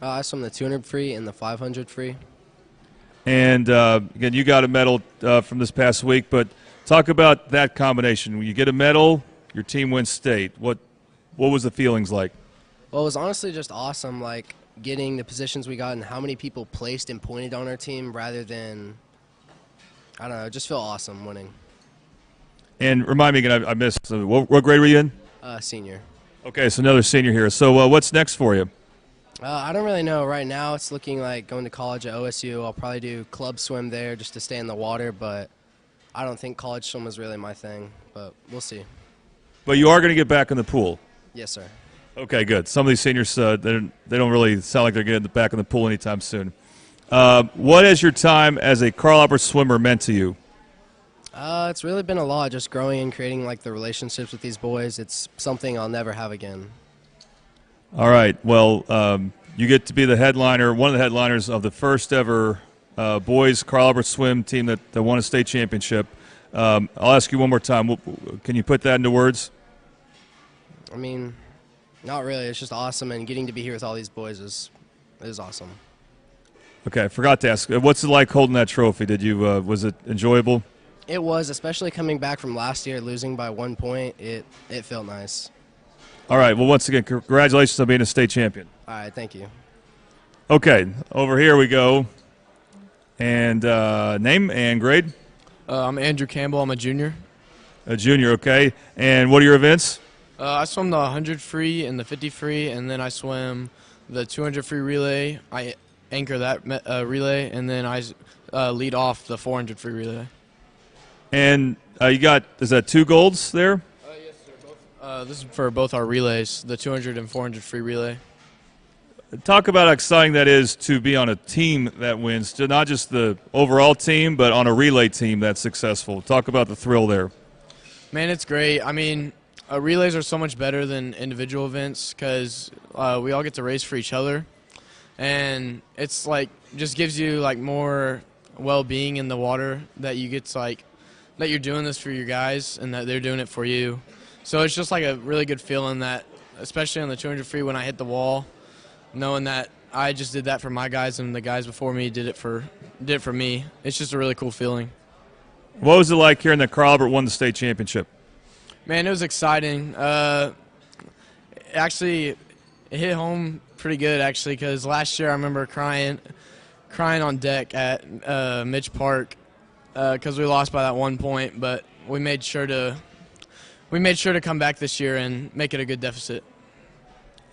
I swim the 200 free and the 500 free. And again, you got a medal from this past week, but talk about that combination. When you get a medal, your team wins state. What was the feelings like? Well, it was honestly just awesome, like getting the positions we got and how many people placed and pointed on our team rather than, I don't know, just feel awesome winning. And remind me again, I missed, what grade were you in? Senior. Okay, so another senior here. So what's next for you? I don't really know. Right now it's looking like going to college at OSU. I'll probably do club swim there just to stay in the water, but I don't think college swim is really my thing, but we'll see. But you are going to get back in the pool? Yes, sir. Okay, good. Some of these seniors, they don't really sound like they're getting back in the pool anytime soon. What has your time as a Carl Albert swimmer meant to you? It's really been a lot, just growing and creating like the relationships with these boys. It's something I'll never have again. All right. Well, you get to be the headliner, one of the headliners of the first ever boys Carl Albert swim team that won a state championship. I'll ask you one more time. Can you put that into words? I mean, not really. It's just awesome, and getting to be here with all these boys is awesome. Okay, I forgot to ask. What's it like holding that trophy? Was it enjoyable? It was, especially coming back from last year, losing by 1 point. It felt nice. All right. Well, once again, congratulations on being a state champion. All right, thank you. Okay, over here we go. And name and grade? I'm Andrew Campbell. I'm a junior. A junior, okay. And what are your events? I swim the 100 free and the 50 free, and then I swim the 200 free relay. I anchor that relay, and then I lead off the 400 free relay. And you got, is that 2 golds there? Yes, sir. This is for both our relays, the 200 and 400 free relay. Talk about how exciting that is to be on a team that wins, to not just the overall team, but on a relay team that's successful. Talk about the thrill there. Man, it's great. I mean, relays are so much better than individual events because we all get to race for each other. And it's like, just gives you like more well-being in the water that you get to like, that you're doing this for your guys and that they're doing it for you. So it's just like a really good feeling that, especially on the 200 free when I hit the wall, knowing that I just did that for my guys and the guys before me did it for me. It's just a really cool feeling. What was it like hearing that Carl Albert won the state championship? Man, it was exciting. Actually, it hit home pretty good, actually, because last year I remember crying on deck at Mitch Park because we lost by that 1 point, but we made sure to come back this year and make it a good deficit.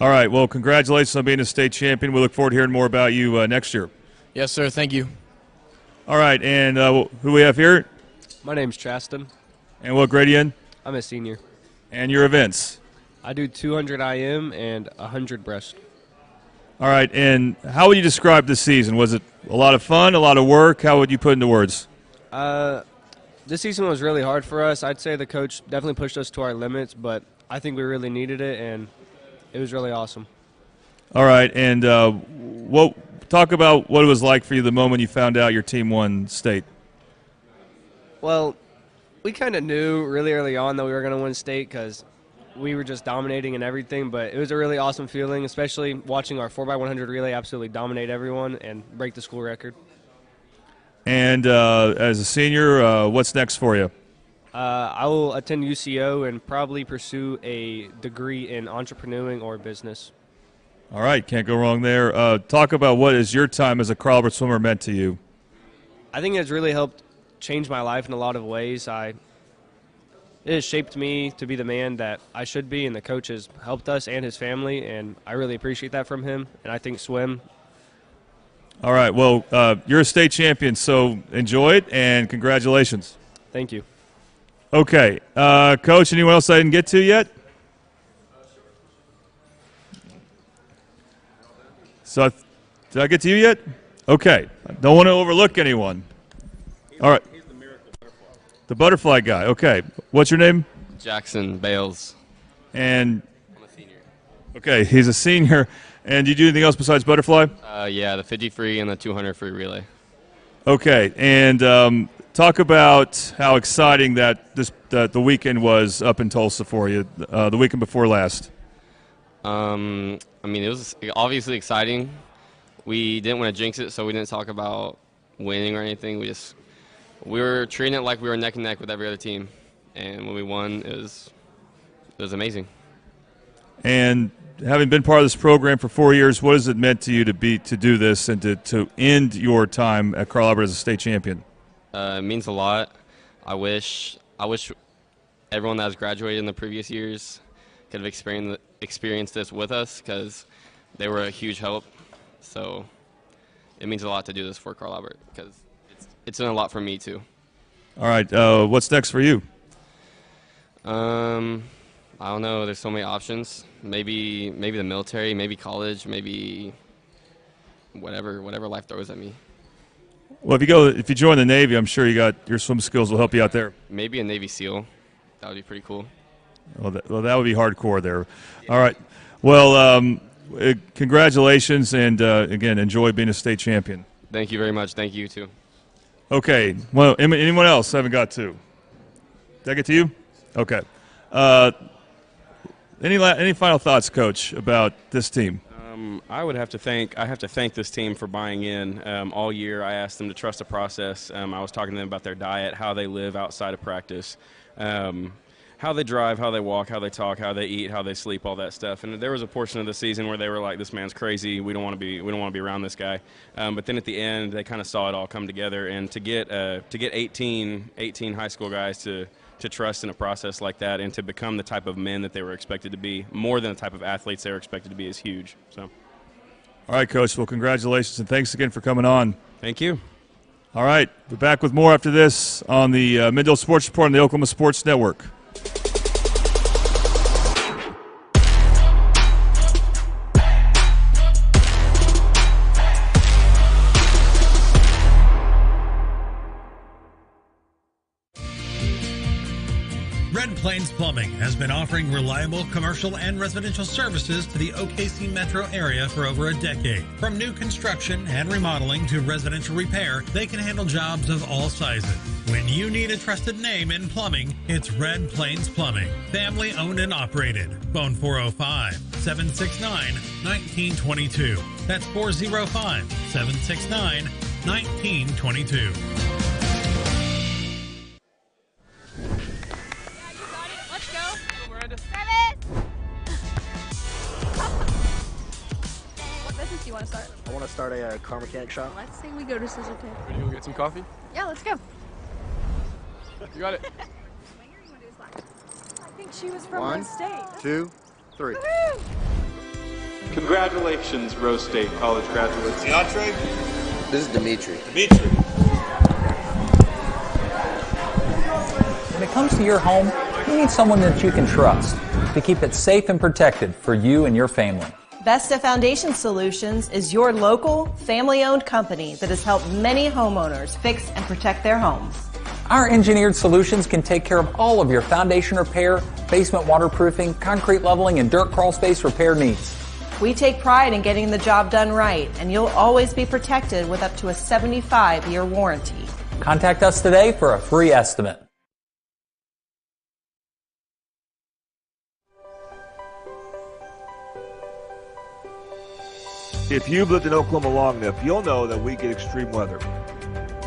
All right. Well, congratulations on being a state champion. We look forward to hearing more about you next year. Yes, sir. Thank you. All right. And who we have here? My name's Chaston. And what grade are you in? I'm a senior. And your events? I do 200 IM and 100 breast. All right. And how would you describe this season? Was it a lot of fun, a lot of work? How would you put into words? This season was really hard for us. I'd say the coach definitely pushed us to our limits, but I think we really needed it, and it was really awesome. All right. And talk about what it was like for you the moment you found out your team won state. Well, we kind of knew really early on that we were going to win state because we were just dominating in everything, but it was a really awesome feeling, especially watching our 4x100 relay absolutely dominate everyone and break the school record. And as a senior, what's next for you? I will attend UCO and probably pursue a degree in entrepreneuring or business. All right, can't go wrong there. Talk about what is your time as a Carl Albert swimmer meant to you? I think it's really helped change my life in a lot of ways. It has shaped me to be the man that I should be, and the coach has helped us and his family, and I really appreciate that from him, and I think swim. All right. Well, you're a state champion, so enjoy it and congratulations. Thank you. Okay, Coach. Anyone else I didn't get to yet? So, did I get to you yet? Okay. Don't want to overlook anyone. All right. He's the miracle butterfly. The butterfly guy. Okay. What's your name? Jackson Bales. And I'm a senior. okay, he's a senior. And do you do anything else besides butterfly? Yeah, the 50 free and the 200 free relay. Okay. And talk about how exciting that the weekend was up in Tulsa for you, the weekend before last. I mean, it was obviously exciting. We didn't want to jinx it, so we didn't talk about winning or anything. We were treating it like we were neck and neck with every other team, and when we won, it was amazing. And having been part of this program for 4 years, what has it meant to you to do this and to end your time at Carl Albert as a state champion? It means a lot. I wish everyone that has graduated in the previous years could have experienced this with us, because they were a huge help. So it means a lot to do this for Carl Albert, because it's done a lot for me too. All right, what's next for you? I don't know. There's so many options. Maybe the military, maybe college, maybe whatever life throws at me. Well, if you join the Navy, I'm sure your swim skills will help you out there. Maybe a Navy SEAL. That would be pretty cool. Well, that would be hardcore there. All right. Well, congratulations, and again, enjoy being a state champion. Thank you very much. Thank you too. Okay. Well, anyone else I haven't got to? Did I get to you? Okay. Any final thoughts, Coach, about this team? I have to thank this team for buying in all year. I asked them to trust the process. I was talking to them about their diet, how they live outside of practice, how they drive, how they walk, how they talk, how they eat, how they sleep, all that stuff. And there was a portion of the season where they were like, "This man's crazy. We don't want to be around this guy." But then at the end, they kind of saw it all come together. And to get 18 high school guys to trust in a process like that and to become the type of men that they were expected to be, more than the type of athletes they were expected to be, is huge. So, all right, Coach. Well, congratulations, and thanks again for coming on. Thank you. All right, we're back with more after this on the Middle Sports Report on the Oklahoma Sports Network. Red Plains Plumbing has been offering reliable commercial and residential services to the OKC metro area for over a decade. From new construction and remodeling to residential repair, they can handle jobs of all sizes. When you need a trusted name in plumbing, it's Red Plains Plumbing. Family owned and operated. Phone 405-769-1922. That's 405-769-1922. Do you want to start? I want to start a car mechanic shop. Let's say we go to Sizzle Tape. Ready to go get some coffee? Yeah, let's go. You got it. I think she was from One, Rose State. 2, 3. Woo-hoo! Congratulations, Rose State college graduates. DeAndre? This is Dimitri. When it comes to your home, you need someone that you can trust to keep it safe and protected for you and your family. Vesta Foundation Solutions is your local, family-owned company that has helped many homeowners fix and protect their homes. Our engineered solutions can take care of all of your foundation repair, basement waterproofing, concrete leveling, and dirt crawl space repair needs. We take pride in getting the job done right, and you'll always be protected with up to a 75-year warranty. Contact us today for a free estimate. If you've lived in Oklahoma long enough, you'll know that we get extreme weather.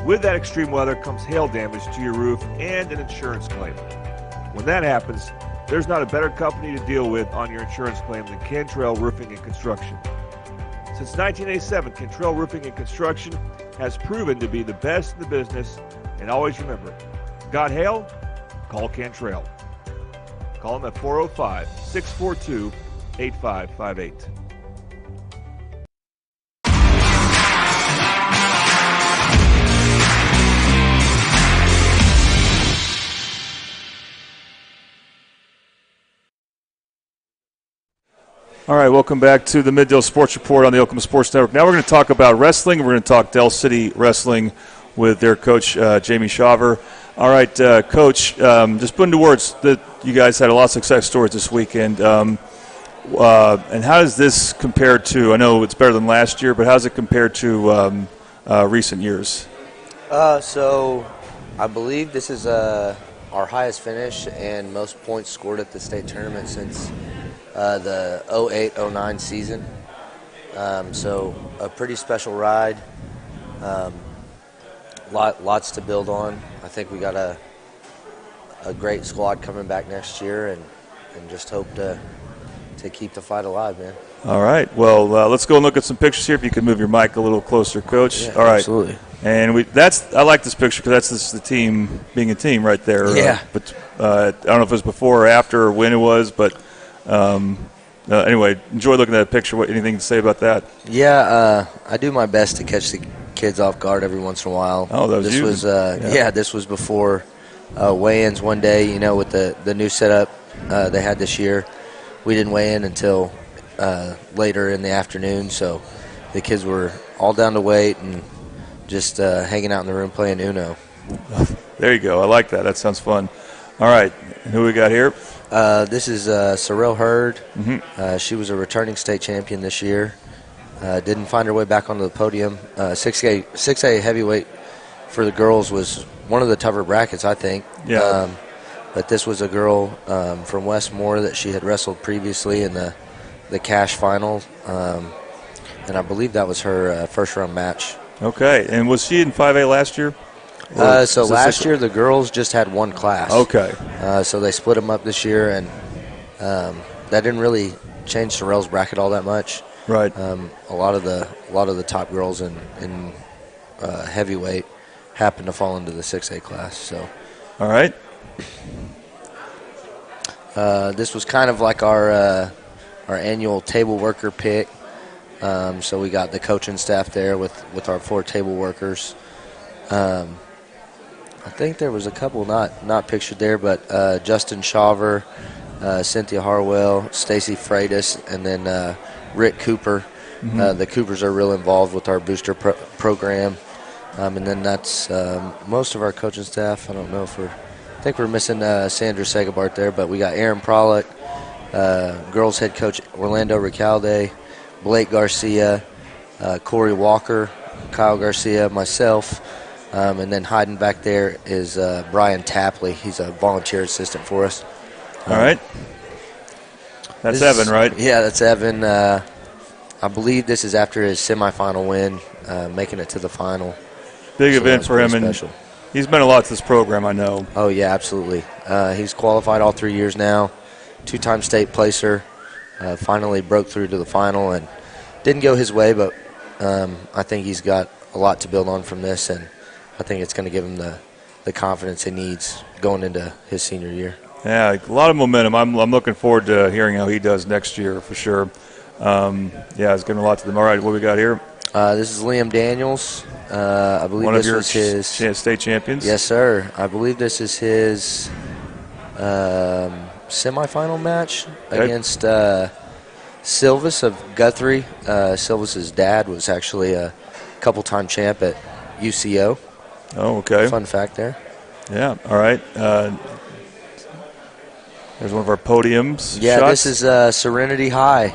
With that extreme weather comes hail damage to your roof and an insurance claim. When that happens, there's not a better company to deal with on your insurance claim than Cantrell Roofing and Construction. Since 1987, Cantrell Roofing and Construction has proven to be the best in the business, and always remember, got hail? Call Cantrell. Call them at 405-642-8558. All right, welcome back to the Middale Sports Report on the Oklahoma Sports Network. Now we're going to talk about wrestling. We're going to talk Del City wrestling with their coach, Jamie Shaver. All right, Coach, just put into words that you guys had a lot of success stories this weekend. And how does this compare to, I know it's better than last year, but how does it compare to recent years? So I believe this is our highest finish and most points scored at the state tournament since the 08-09 season. So a pretty special ride. Lots to build on. I think we got a great squad coming back next year, and just hope to keep the fight alive, man. All right. Well, let's go and look at some pictures here. If you could move your mic a little closer, Coach. Yeah, all right. absolutely. And I like this picture because that's the team being a team right there. Yeah. But I don't know if it was before or after or when it was, but anyway, enjoy looking at that picture. Anything to say about that? Yeah, I do my best to catch the kids off guard every once in a while. Oh, that was this you. Was this was before weigh-ins one day. With the new setup they had this year. We didn't weigh in until later in the afternoon, so the kids were all down to weight and just hanging out in the room playing Uno. There you go. I like that. That sounds fun. All right. Who we got here? This is Sorrel Hurd. Mm-hmm. She was a returning state champion this year. Didn't find her way back onto the podium. 6A heavyweight for the girls was one of the tougher brackets, I think. Yeah. But this was a girl from Westmore that she had wrestled previously in the cash final. And I believe that was her first-round match. Okay. And was she in 5A last year? So last year the girls just had one class. Okay. So they split them up this year, and that didn't really change Sorrel's bracket all that much. Right. A lot of the top girls in heavyweight happened to fall into the 6A class. So. All right. This was kind of like our annual table worker pick. So we got the coaching staff there with our 4 table workers. I think there was a couple not pictured there, but Justin Shaver, Cynthia Harwell, Stacy Freitas, and then Rick Cooper. Mm-hmm. The Coopers are real involved with our booster program. And then that's most of our coaching staff. I don't know if I think we're missing Sandra Segabart there, but we got Aaron Prolick, girls head coach Orlando Ricalde, Blake Garcia, Corey Walker, Kyle Garcia, myself, and then hiding back there is Brian Tapley. He's a volunteer assistant for us. All right. That's Evan, right? Yeah, that's Evan. I believe this is after his semifinal win, making it to the final. Big event for him, special. And he's meant a lot to this program, I know. Oh, yeah, absolutely. He's qualified all 3 years now, 2-time state placer, finally broke through to the final, and didn't go his way, but I think he's got a lot to build on from this, and I think it's going to give him the confidence he needs going into his senior year. Yeah, a lot of momentum. I'm looking forward to hearing how he does next year for sure. It's giving a lot to them. All right, what we got here? This is Liam Daniels. I believe one this of your was his state champions. Yes, sir. I believe this is his semifinal match against Silvis of Guthrie. Silvis's dad was actually a couple-time champ at UCO. Oh, okay. Fun fact there. Yeah. All right. There's one of our podiums. Yeah, shots. This is Serenity High.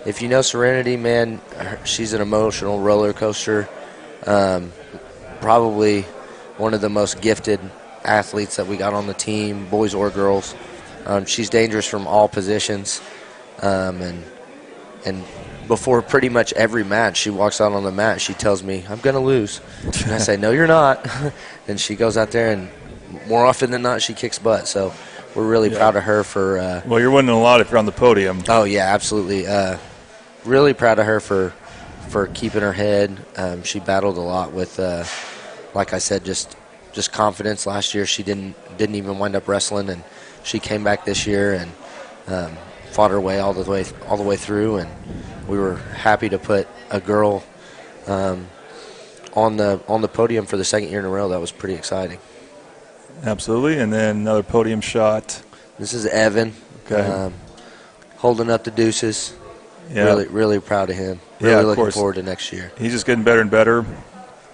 If you know Serenity, man, she's an emotional roller coaster. Probably one of the most gifted athletes that we got on the team, boys or girls. She's dangerous from all positions. And before pretty much every match, she walks out on the mat, she tells me, I'm going to lose. And I say, no, you're not. And she goes out there, and more often than not, she kicks butt. So we're really proud of her for well, you're winning a lot if you're on the podium. Oh, yeah, absolutely. Really proud of her for keeping her head. She battled a lot with, like I said, just confidence. Last year she didn't even wind up wrestling, and she came back this year and fought her way all the way through, and we were happy to put a girl on the podium for the second year in a row. That was pretty exciting. Absolutely. And then another podium shot. This is Evan. Okay. holding up the deuces. Yeah. Really, really proud of him. Yeah, Really of looking course. forward to next year. He's just getting better and better.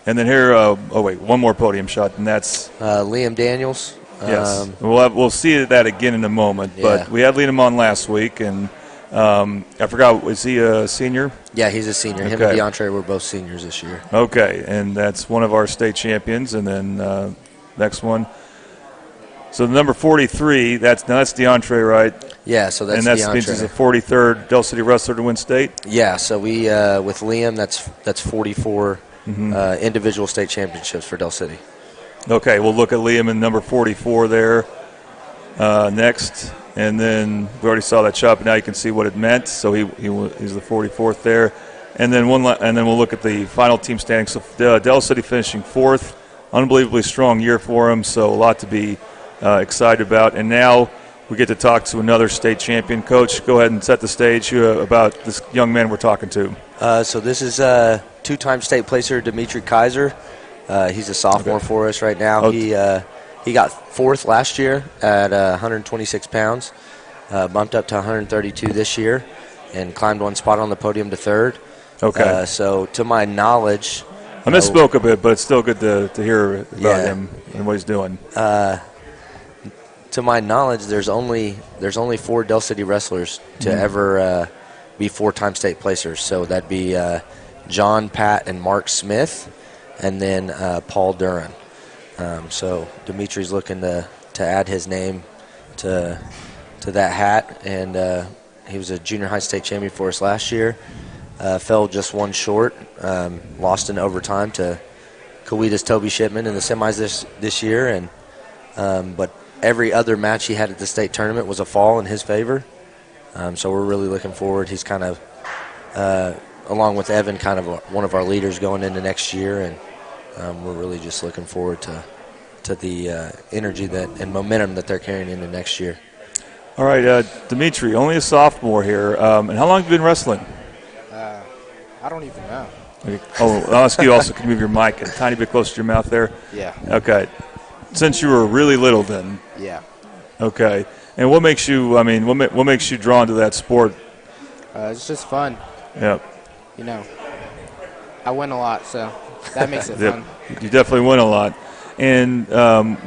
And then here, one more podium shot, and that's Liam Daniels. yes. We'll see that again in a moment. Yeah. But we had Liam on last week, and I forgot, was he a senior? Yeah, he's a senior. Him Okay. and DeAndre were both seniors this year. Okay, and that's one of our state champions. And then next one. So the number 43, that's DeAndre, right? Yeah, so that's and that DeAndre. means he's the 43rd Del City wrestler to win state. Yeah, so we with Liam, that's 44 individual state championships for Del City. Okay, we'll look at Liam in number 44 there next. And then we already saw that shot, but now you can see what it meant. So he's the 44th there. And then we'll look at the final team standings. So Del City finishing 4th. Unbelievably strong year for him, so a lot to be excited about. And now we get to talk to another state champion. Coach, go ahead and set the stage about this young man we're talking to. So this is two-time state placer Dimitri Kaiser. He's a sophomore for us right now. Okay. He got 4th last year at 126 pounds, bumped up to 132 this year, and climbed one spot on the podium to 3rd. Okay. So to my knowledge, I misspoke a bit, but it's still good to hear about him and what he's doing. To my knowledge, there's only 4 Del City wrestlers to ever be 4-time state placers. So that'd be John, Pat, and Mark Smith, and then Paul Duran. So Dimitri's looking to add his name to that hat, and he was a junior high state champion for us last year. Fell just one short, lost in overtime to Coweta's Toby Shipman in the semis this year, and but every other match he had at the state tournament was a fall in his favor. So we're really looking forward. He's kind of, along with Evan, kind of one of our leaders going into next year, and we're really just looking forward to the energy and momentum that they're carrying into next year. All right, Dimitri, only a sophomore here. And how long have you been wrestling? I don't even know. Okay. Oh, I'll ask you also, can you move your mic a tiny bit closer to your mouth there? Yeah. Okay. Since you were really little then? Yeah. Okay. And what makes you, what makes you drawn to that sport? It's just fun. Yeah. You know, I win a lot, so that makes it Yep. fun. You definitely win a lot. And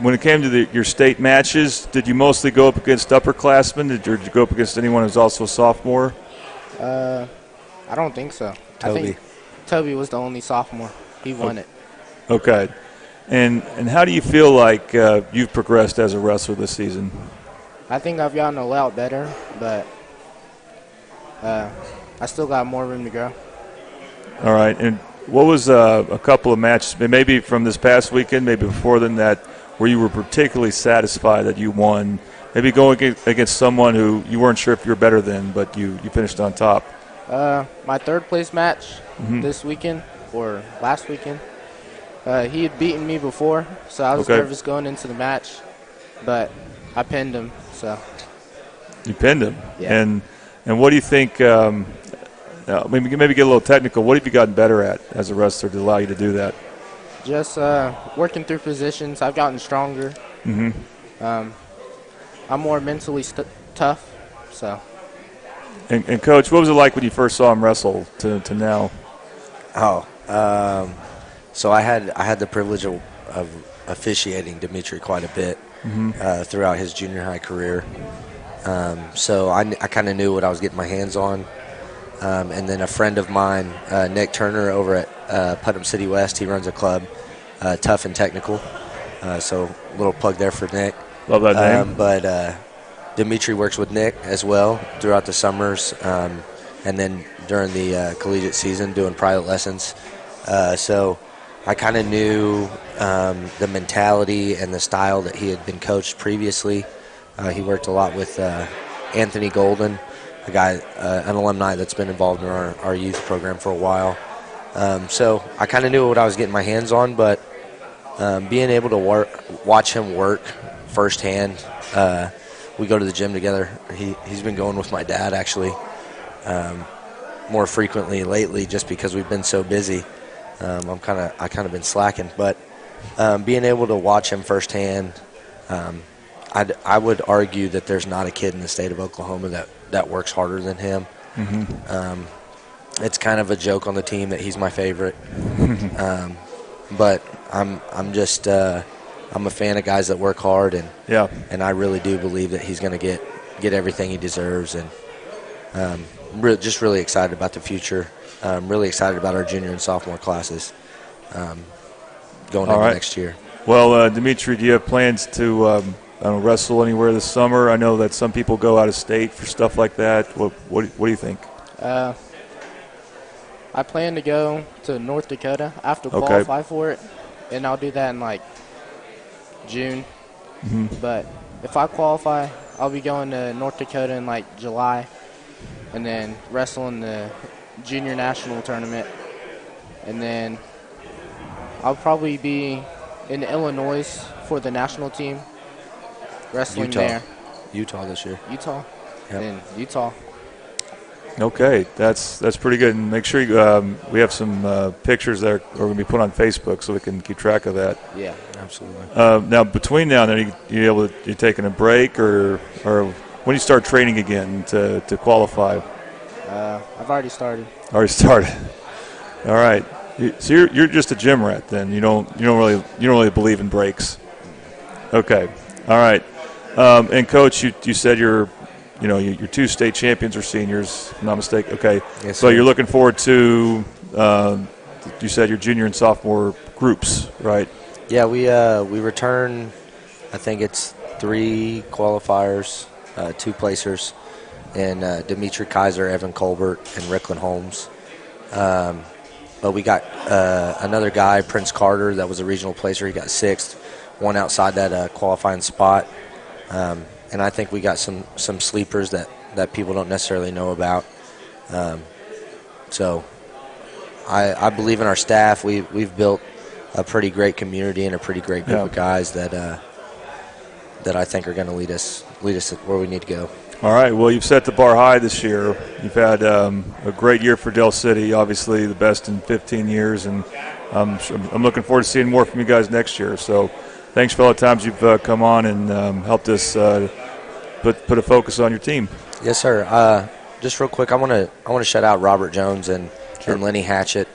when it came to your state matches, did you mostly go up against upperclassmen? Did you go up against anyone who's also a sophomore? I don't think so. I Toby. think Toby was the only sophomore. He won it. Okay. And how do you feel like you've progressed as a wrestler this season? I think I've gotten a lot better, but I still got more room to grow. All right. And what was a couple of matches, maybe from this past weekend, maybe before than that, where you were particularly satisfied that you won? Maybe going against someone who you weren't sure if you were better than, but you finished on top. My 3rd place match this weekend, or last weekend, he had beaten me before, so I was nervous going into the match, but I pinned him. So You pinned him. Yeah. And what do you think, maybe get a little technical, what have you gotten better at as a wrestler to allow you to do that? just working through positions. I've gotten stronger. I'm more mentally tough, so. And Coach, what was it like when you first saw him wrestle to now? So I had the privilege of officiating Dimitri quite a bit throughout his junior high career. So I kind of knew what I was getting my hands on. And then a friend of mine, Nick Turner, over at Putnam City West, he runs a club, Tough and Technical. So a little plug there for Nick. Love that name. But Dimitri works with Nick as well throughout the summers, and then during the collegiate season doing private lessons. So I kind of knew the mentality and the style that he had been coached previously. He worked a lot with Anthony Golden, a guy, an alumni that's been involved in our youth program for a while. So I kind of knew what I was getting my hands on, but being able to watch him work firsthand. We go to the gym together. He's been going with my dad actually more frequently lately, just because we've been so busy. I kind of been slacking, but being able to watch him firsthand, I would argue that there's not a kid in the state of Oklahoma that works harder than him. It's kind of a joke on the team that he's my favorite. But I'm just I'm a fan of guys that work hard, and I really do believe that he's going to get everything he deserves, and just really excited about the future. Really excited about our junior and sophomore classes going into next year. Well, Dimitri, do you have plans to wrestle anywhere this summer? I know that some people go out of state for stuff like that. What do you think? I plan to go to North Dakota. I have to qualify for it, and I'll do that in like June. But if I qualify, I'll be going to North Dakota in like July, and then wrestle in the junior national tournament, and then I'll probably be in Illinois for the national team, wrestling there. Utah this year. Utah. And Utah. Okay, that's pretty good. And make sure you, we have some pictures that are going to be put on Facebook so we can keep track of that. Yeah, absolutely. Now, between now and then, you taking a break, or when you start training again to qualify? I've already started. Already started. All right. So you're just a gym rat then. You don't really believe in breaks. Okay. All right. And coach, you said your 2 state champions are seniors, if I'm not mistaken. Okay. Yes, so sir. you're looking forward to you said your junior and sophomore groups, right? Yeah, we return. I think it's 3 qualifiers, 2 placers, and Dimitri Kaiser, Evan Colbert, and Ricklin Holmes. But we got another guy, Prince Carter, that was a regional placer. He got 6th, one outside that qualifying spot. And I think we got some sleepers that people don't necessarily know about. So I believe in our staff. We've built a pretty great community and a pretty great group of guys that I think are going to lead us where we need to go. All right. Well, you've set the bar high this year. You've had a great year for Del City, obviously the best in 15 years, and I'm looking forward to seeing more from you guys next year. So thanks for all the times you've come on and helped us put a focus on your team. Yes, sir. Just real quick, I want to shout out Robert Jones and Lenny Hatchett.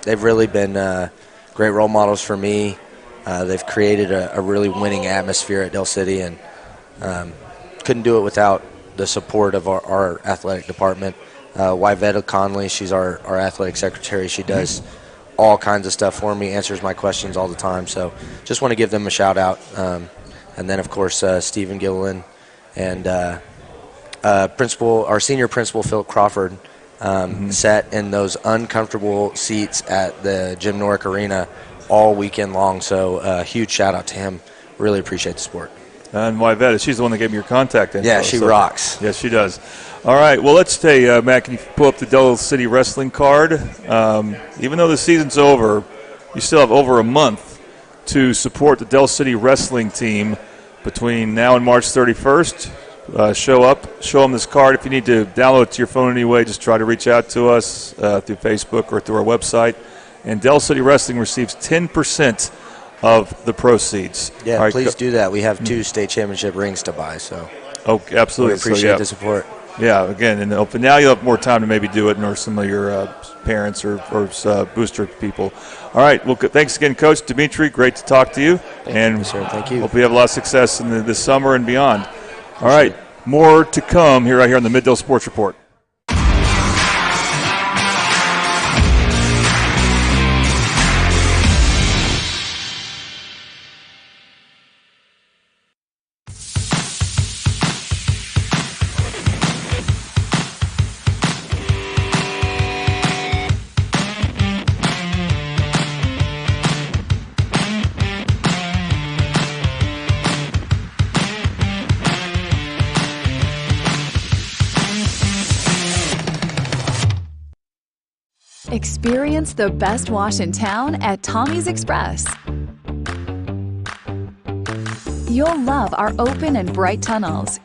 They've really been great role models for me. They've created a really winning atmosphere at Del City, and couldn't do it without the support of our athletic department. Yvette Conley, she's our athletic secretary. She does all kinds of stuff for me, answers my questions all the time. So just want to give them a shout out. And then, of course, Stephen Gilliland and our senior principal, Philip Crawford, sat in those uncomfortable seats at the Jim Norick Arena all weekend long. So huge shout out to him. Really appreciate the support. And Yvette, she's the one that gave me your contact info. Yeah, she rocks. Yes, she does. All right, well, let's say, Matt, can you pull up the Del City Wrestling card? Even though the season's over, you still have over a month to support the Del City Wrestling team between now and March 31st. Show up, show them this card. If you need to download it to your phone anyway, just try to reach out to us through Facebook or through our website. And Del City Wrestling receives 10% of the proceeds. Yeah, right, please do that. We have 2 state championship rings to buy, so absolutely. We appreciate the support. Yeah, again, and now you'll have more time to maybe do it, or some of your parents or booster people. All right, well, thanks again, Coach Dimitri. Great to talk to you. Thank you, sir. Thank you. Hope we have a lot of success in this summer and beyond. All right, more to come right here on the Mid-Del Sports Report. Experience the best wash in town at Tommy's Express. You'll love our open and bright tunnels,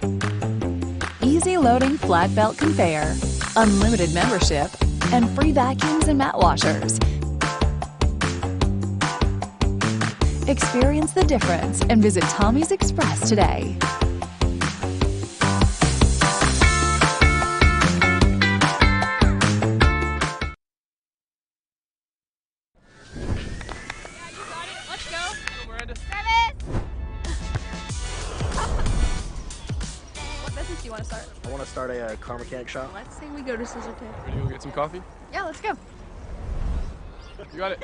easy loading flat belt conveyor, unlimited membership, and free vacuums and mat washers. Experience the difference and visit Tommy's Express today. Let's go. What business do you want to start? I want to start a car mechanic shop. Let's say we go to Scissor Tape. Ready to go get some coffee? Yeah, let's go. You got it.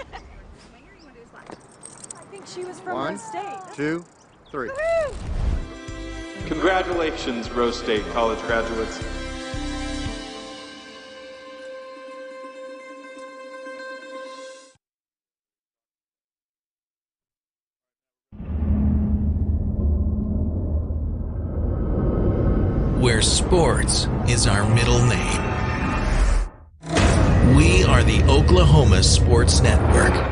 I think she was from One, Rose State. 2, 3. Woohoo! Congratulations, Rose State college graduates. Where sports is our middle name. We are the Oklahoma Sports Network.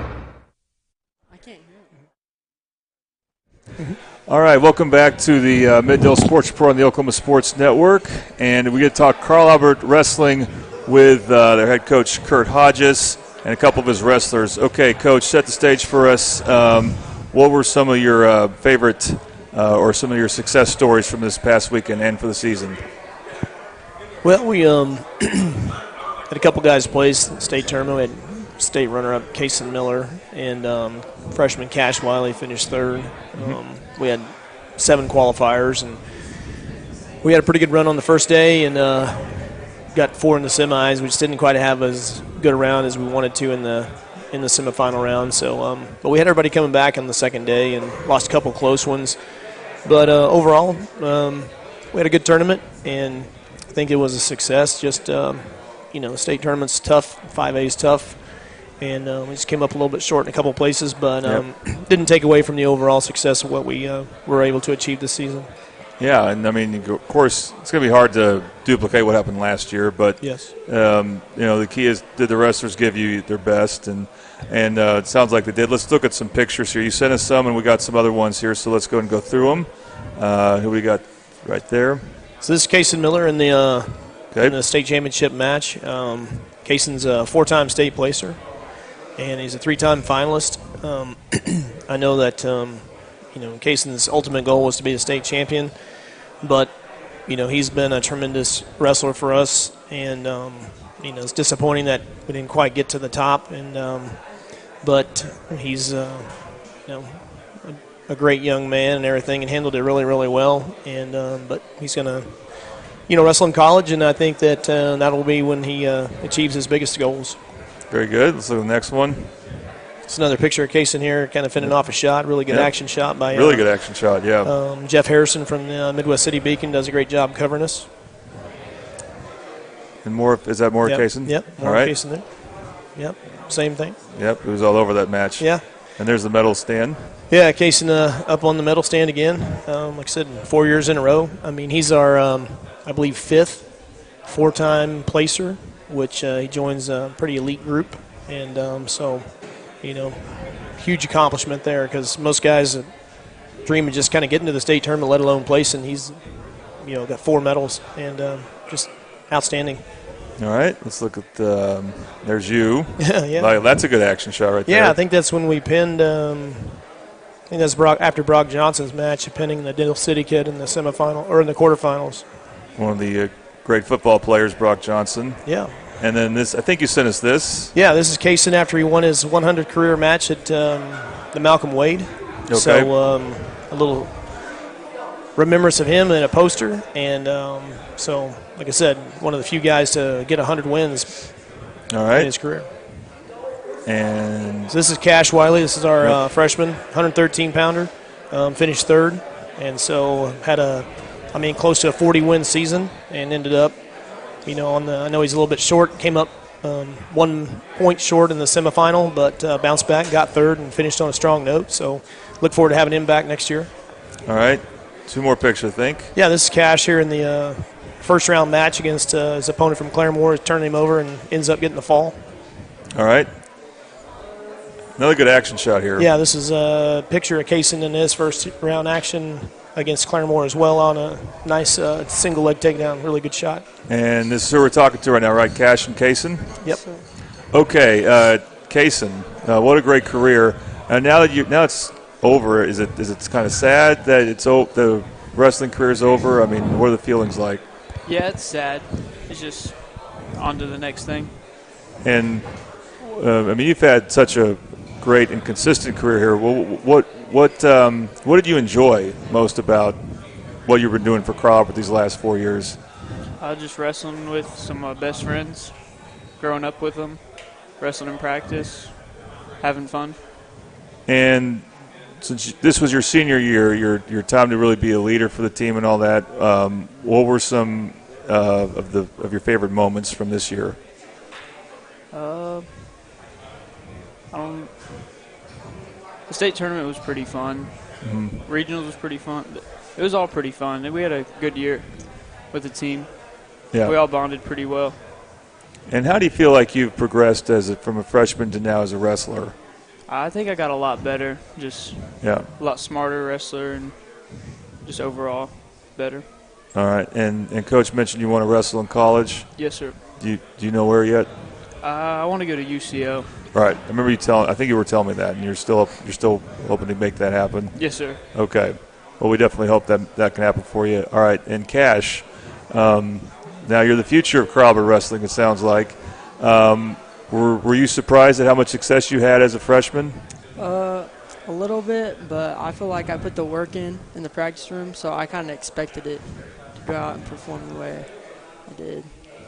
All right, welcome back to the Middale Sports Report on the Oklahoma Sports Network. And we get to talk Carl Albert Wrestling with their head coach, Kurt Hodges, and a couple of his wrestlers. Okay, Coach, set the stage for us. What were some of your favorite or some of your success stories from this past weekend and for the season? Well, we had a couple guys play state tournament. We had state runner-up Kaysen Miller and freshman Cash Wiley finished third. We had 7 qualifiers, and we had a pretty good run on the first day and got 4 in the semis. We just didn't quite have as good a round as we wanted to in the semifinal round. So, but we had everybody coming back on the second day and lost a couple close ones. But overall, we had a good tournament, and I think it was a success. Just, the state tournament's tough, 5A is tough, and we just came up a little bit short in a couple places, but didn't take away from the overall success of what we were able to achieve this season. Yeah, and I mean, of course, it's going to be hard to duplicate what happened last year, but yes, the key is, did the wrestlers give you their best? And it sounds like they did. Let's look at some pictures here. You sent us some, and we got some other ones here, so let's go and go through them. Who we got right there? So this is Kaysen Miller in the state championship match. Kaysen's a 4-time state placer, and he's a 3-time finalist. I know that Kaysen's ultimate goal was to be the state champion, but he's been a tremendous wrestler for us, and it's disappointing that we didn't quite get to the top, and but he's a great young man and everything, and handled it really, really well. And but he's going to wrestle in college, and I think that that'll be when he achieves his biggest goals. Very good. Let's look at the next one. It's another picture of Kaysen here, kind of fending off a shot. Really good action shot by really good action shot. Yeah. Jeff Harrison from the Midwest City Beacon does a great job covering us. And more, is that more Kaysen? Yep. More Kaysen there. Yep. Same thing. Yep. It was all over that match. Yeah. And there's the medal stand. Yeah, Kaysen up on the medal stand again. Like I said, 4 years in a row. I mean, he's our, I believe, 5th 4-time placer, which he joins a pretty elite group. And so, huge accomplishment there, because most guys dream of just kind of getting to the state tournament, let alone placing. He's, got 4 medals, and just outstanding. All right, let's look at there's you. Yeah. That's a good action shot right there. Yeah, I think that's when we pinned. I think that's after Brock Johnson's match, pinning the Dill City kid in the semifinal or in the quarterfinals. One of the great football players, Brock Johnson. Yeah. And then this, I think you sent us this. Yeah, this is Kaysen after he won his 100 career match at the Malcolm Wade. Okay. So a little remembrance of him and a poster, and so like I said, one of the few guys to get 100 wins in his career. And so this is Cash Wiley. This is our freshman, 113-pounder, finished 3rd, and so had close to a 40-win season, and ended up, I know he's a little bit short, came up 1 point short in the semifinal, but bounced back, got 3rd, and finished on a strong note. So look forward to having him back next year. All right. 2 more pictures, I think. Yeah, this is Cash here in the first-round match against his opponent from Claremore. Turning him over and ends up getting the fall. All right. Another good action shot here. Yeah, this is a picture of Kaysen in his first-round action against Claremore as well on a nice single-leg takedown. Really good shot. And this is who we're talking to right now, right? Cash and Kaysen? Yep. Okay, Kaysen, what a great career. Now it's over. Is it kind of sad that the wrestling career is over? I mean, what are the feelings like? Yeah, it's sad. It's just on to the next thing. And I mean, you've had such a great and consistent career here. What did you enjoy most about what you've been doing for Carl Albert these last 4 years? Just wrestling with some of my best friends, growing up with them, wrestling in practice, having fun. And since this was your senior year, your time to really be a leader for the team and all that, what were some of your favorite moments from this year? The state tournament was pretty fun. Mm-hmm. Regionals was pretty fun. It was all pretty fun. We had a good year with the team. Yeah. We all bonded pretty well. And how do you feel like you've progressed from a freshman to now as a wrestler? I think I got a lot better, just a lot smarter wrestler, and just overall better. All right. And Coach mentioned you want to wrestle in college? Yes, sir. Do you know where yet? I want to go to UCO. Right. I remember I think you were telling me that, and you're still hoping to make that happen? Yes, sir. Okay. Well, we definitely hope that can happen for you. All right. And Cash, now you're the future of Carl Albert Wrestling, it sounds like. Were you surprised at how much success you had as a freshman? A little bit, but I feel like I put the work in the practice room, so I kind of expected it to go out and perform the way I did.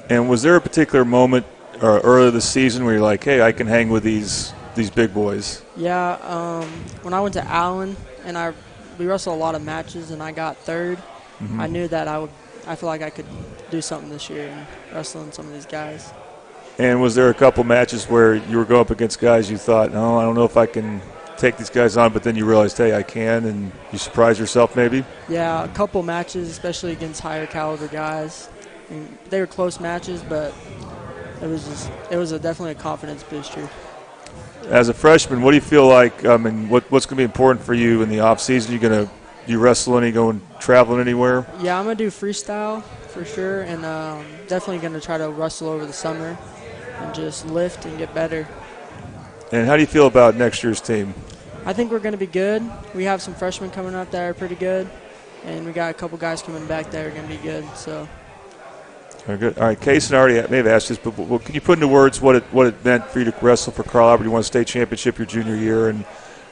And was there a particular moment earlier this season where you're like, hey, I can hang with these big boys? Yeah, when I went to Allen and we wrestled a lot of matches and I got third, Mm-hmm. I knew that I feel like I could do something this year and wrestling some of these guys. And was there a couple matches where you were going up against guys you thought, no, I don't know if I can take these guys on, but then you realized, hey, I can, and you surprised yourself maybe? Yeah, a couple matches, especially against higher caliber guys. And they were close matches, but it was definitely a confidence booster. As a freshman, what do you feel like? I mean, what's going to be important for you in the off season? Do you wrestle any, traveling anywhere? Yeah, I'm gonna do freestyle for sure, and definitely gonna try to wrestle over the summer and just lift and get better. And how do you feel about next year's team? I think we're gonna be good. We have some freshmen coming up that are pretty good, and we got a couple guys coming back that are gonna be good. So. Very good. All right, Kaysen already may have asked this, but can you put into words what it meant for you to wrestle for Carl Albert? You won a state championship your junior year, and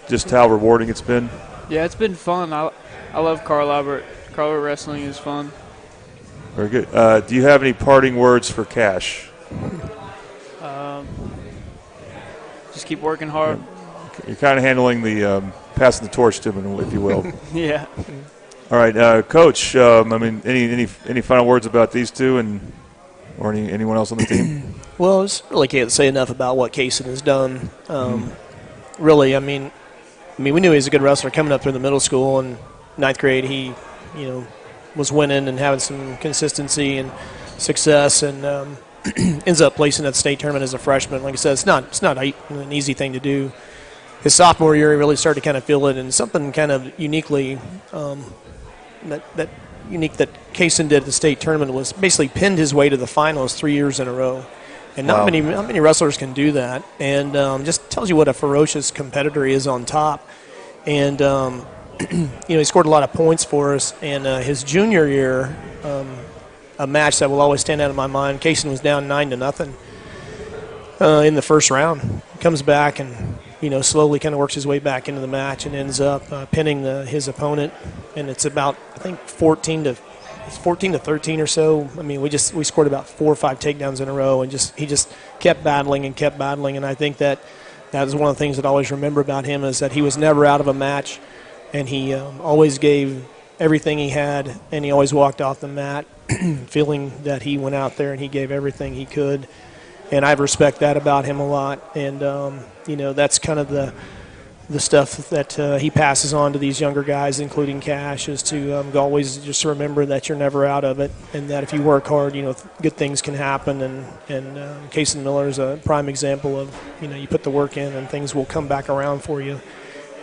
just how rewarding it's been? Yeah, it's been fun. I love Carl Albert. Carl Albert wrestling is fun. Very good. Do you have any parting words for Cash? Just keep working hard. You're kind of handling the passing the torch to him, if you will. Yeah. All right, Coach. I mean, any final words about these two, or anyone else on the team? Well, I just really can't say enough about what Kaysen has done. Really, I mean, we knew he was a good wrestler coming up through the middle school. In ninth grade, he, was winning and having some consistency and success, and ends up placing at the state tournament as a freshman. Like I said, it's not an easy thing to do. His sophomore year, he really started to kind of feel it, and something kind of uniquely that Kaysen did at the state tournament was basically pinned his way to the finals 3 years in a row. And not many wrestlers can do that, and just tells you what a ferocious competitor he is on top. And he scored a lot of points for us. And his junior year, a match that will always stand out in my mind. Kaysen was down 9-0 in the first round. Comes back and slowly kind of works his way back into the match and ends up pinning his opponent. And it's about, I think, 14 to 13 or so. I mean, we scored about 4 or 5 takedowns in a row, and he just kept battling. And I think that is one of the things that I always remember about him, is that he was never out of a match, and he always gave everything he had, and he always walked off the mat feeling that he went out there and he gave everything he could. And I respect that about him a lot. And that's kind of the stuff that he passes on to these younger guys, including Cash, is to always just remember that you're never out of it, and that if you work hard, good things can happen. And Kaysen Miller is a prime example of, you put the work in and things will come back around for you.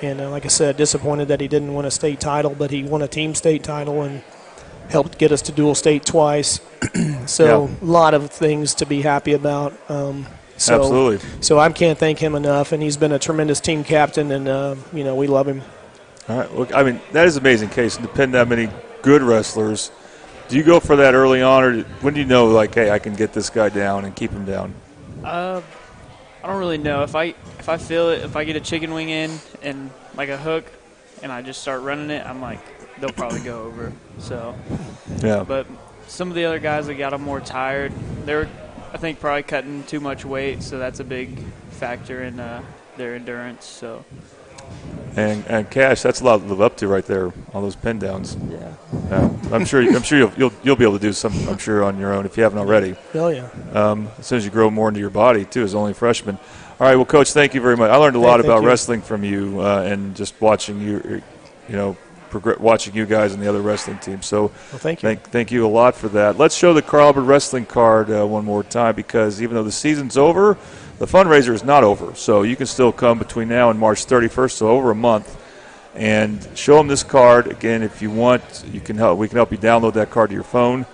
And like I said, disappointed that he didn't win a state title, but he won a team state title and helped get us to dual state twice. So a lot of things to be happy about. Absolutely. So I can't thank him enough, and he's been a tremendous team captain, and we love him. All right. Well, I mean, that is amazing, Case, to pin that many good wrestlers. Do you go for that early on, or when do you know, like, hey, I can get this guy down and keep him down? I don't really know. If I feel it, if I get a chicken wing in and like a hook, and I just start running it, I'm like, they'll probably go over. So, yeah. But some of the other guys that got them more tired, they're, I think, probably cutting too much weight, so that's a big factor in their endurance. So. And Cash, that's a lot to live up to right there, all those pin downs. Yeah. I'm sure you'll be able to do some, I'm sure, on your own if you haven't already. Oh yeah. As soon as you grow more into your body too, as only a freshman. All right, well, Coach, thank you very much. I learned a lot about wrestling from you and just watching you, watching you guys and the other wrestling teams. So thank you. Thank you a lot for that. Let's show the Carl Albert Wrestling card one more time, because even though the season's over, the fundraiser is not over. So you can still come between now and March 31st, so over a month, and show them this card. Again, if you want, we can help you download that card to your phone.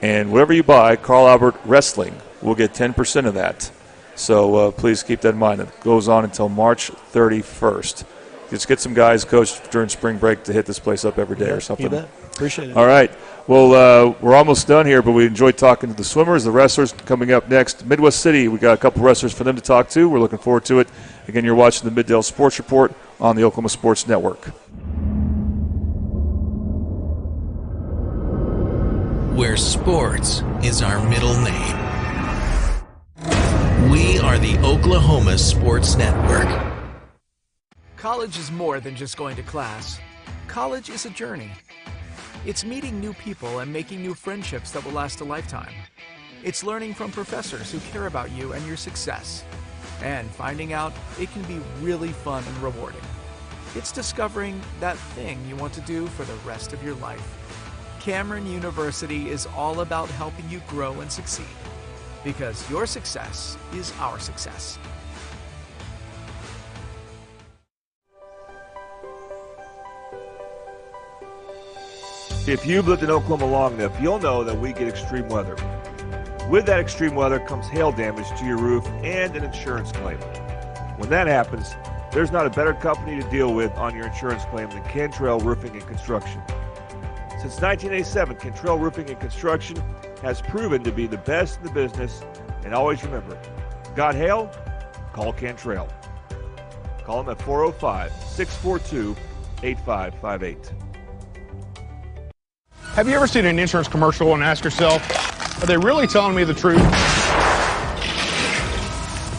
And whatever you buy, Carl Albert Wrestling will get 10% of that. So please keep that in mind. It goes on until March 31st. Just get some guys, Coach, during spring break to hit this place up every day or something. You bet. Appreciate it. All right. Well, we're almost done here, but we enjoyed talking to the swimmers, the wrestlers. Coming up next, Midwest City. We got a couple wrestlers for them to talk to. We're looking forward to it. Again, you're watching the Middale Sports Report on the Oklahoma Sports Network. Where sports is our middle name. We are the Oklahoma Sports Network. College is more than just going to class. College is a journey. It's meeting new people and making new friendships that will last a lifetime. It's learning from professors who care about you and your success. And finding out it can be really fun and rewarding. It's discovering that thing you want to do for the rest of your life. Cameron University is all about helping you grow and succeed. Because your success is our success. If you've lived in Oklahoma long enough, you'll know that we get extreme weather. With that extreme weather comes hail damage to your roof and an insurance claim. When that happens, there's not a better company to deal with on your insurance claim than Cantrell Roofing and Construction. Since 1987, Cantrell Roofing and Construction has proven to be the best in the business, and always remember, got hail? Call Cantrell. Call them at 405-642-8558. Have you ever seen an insurance commercial and ask yourself, are they really telling me the truth?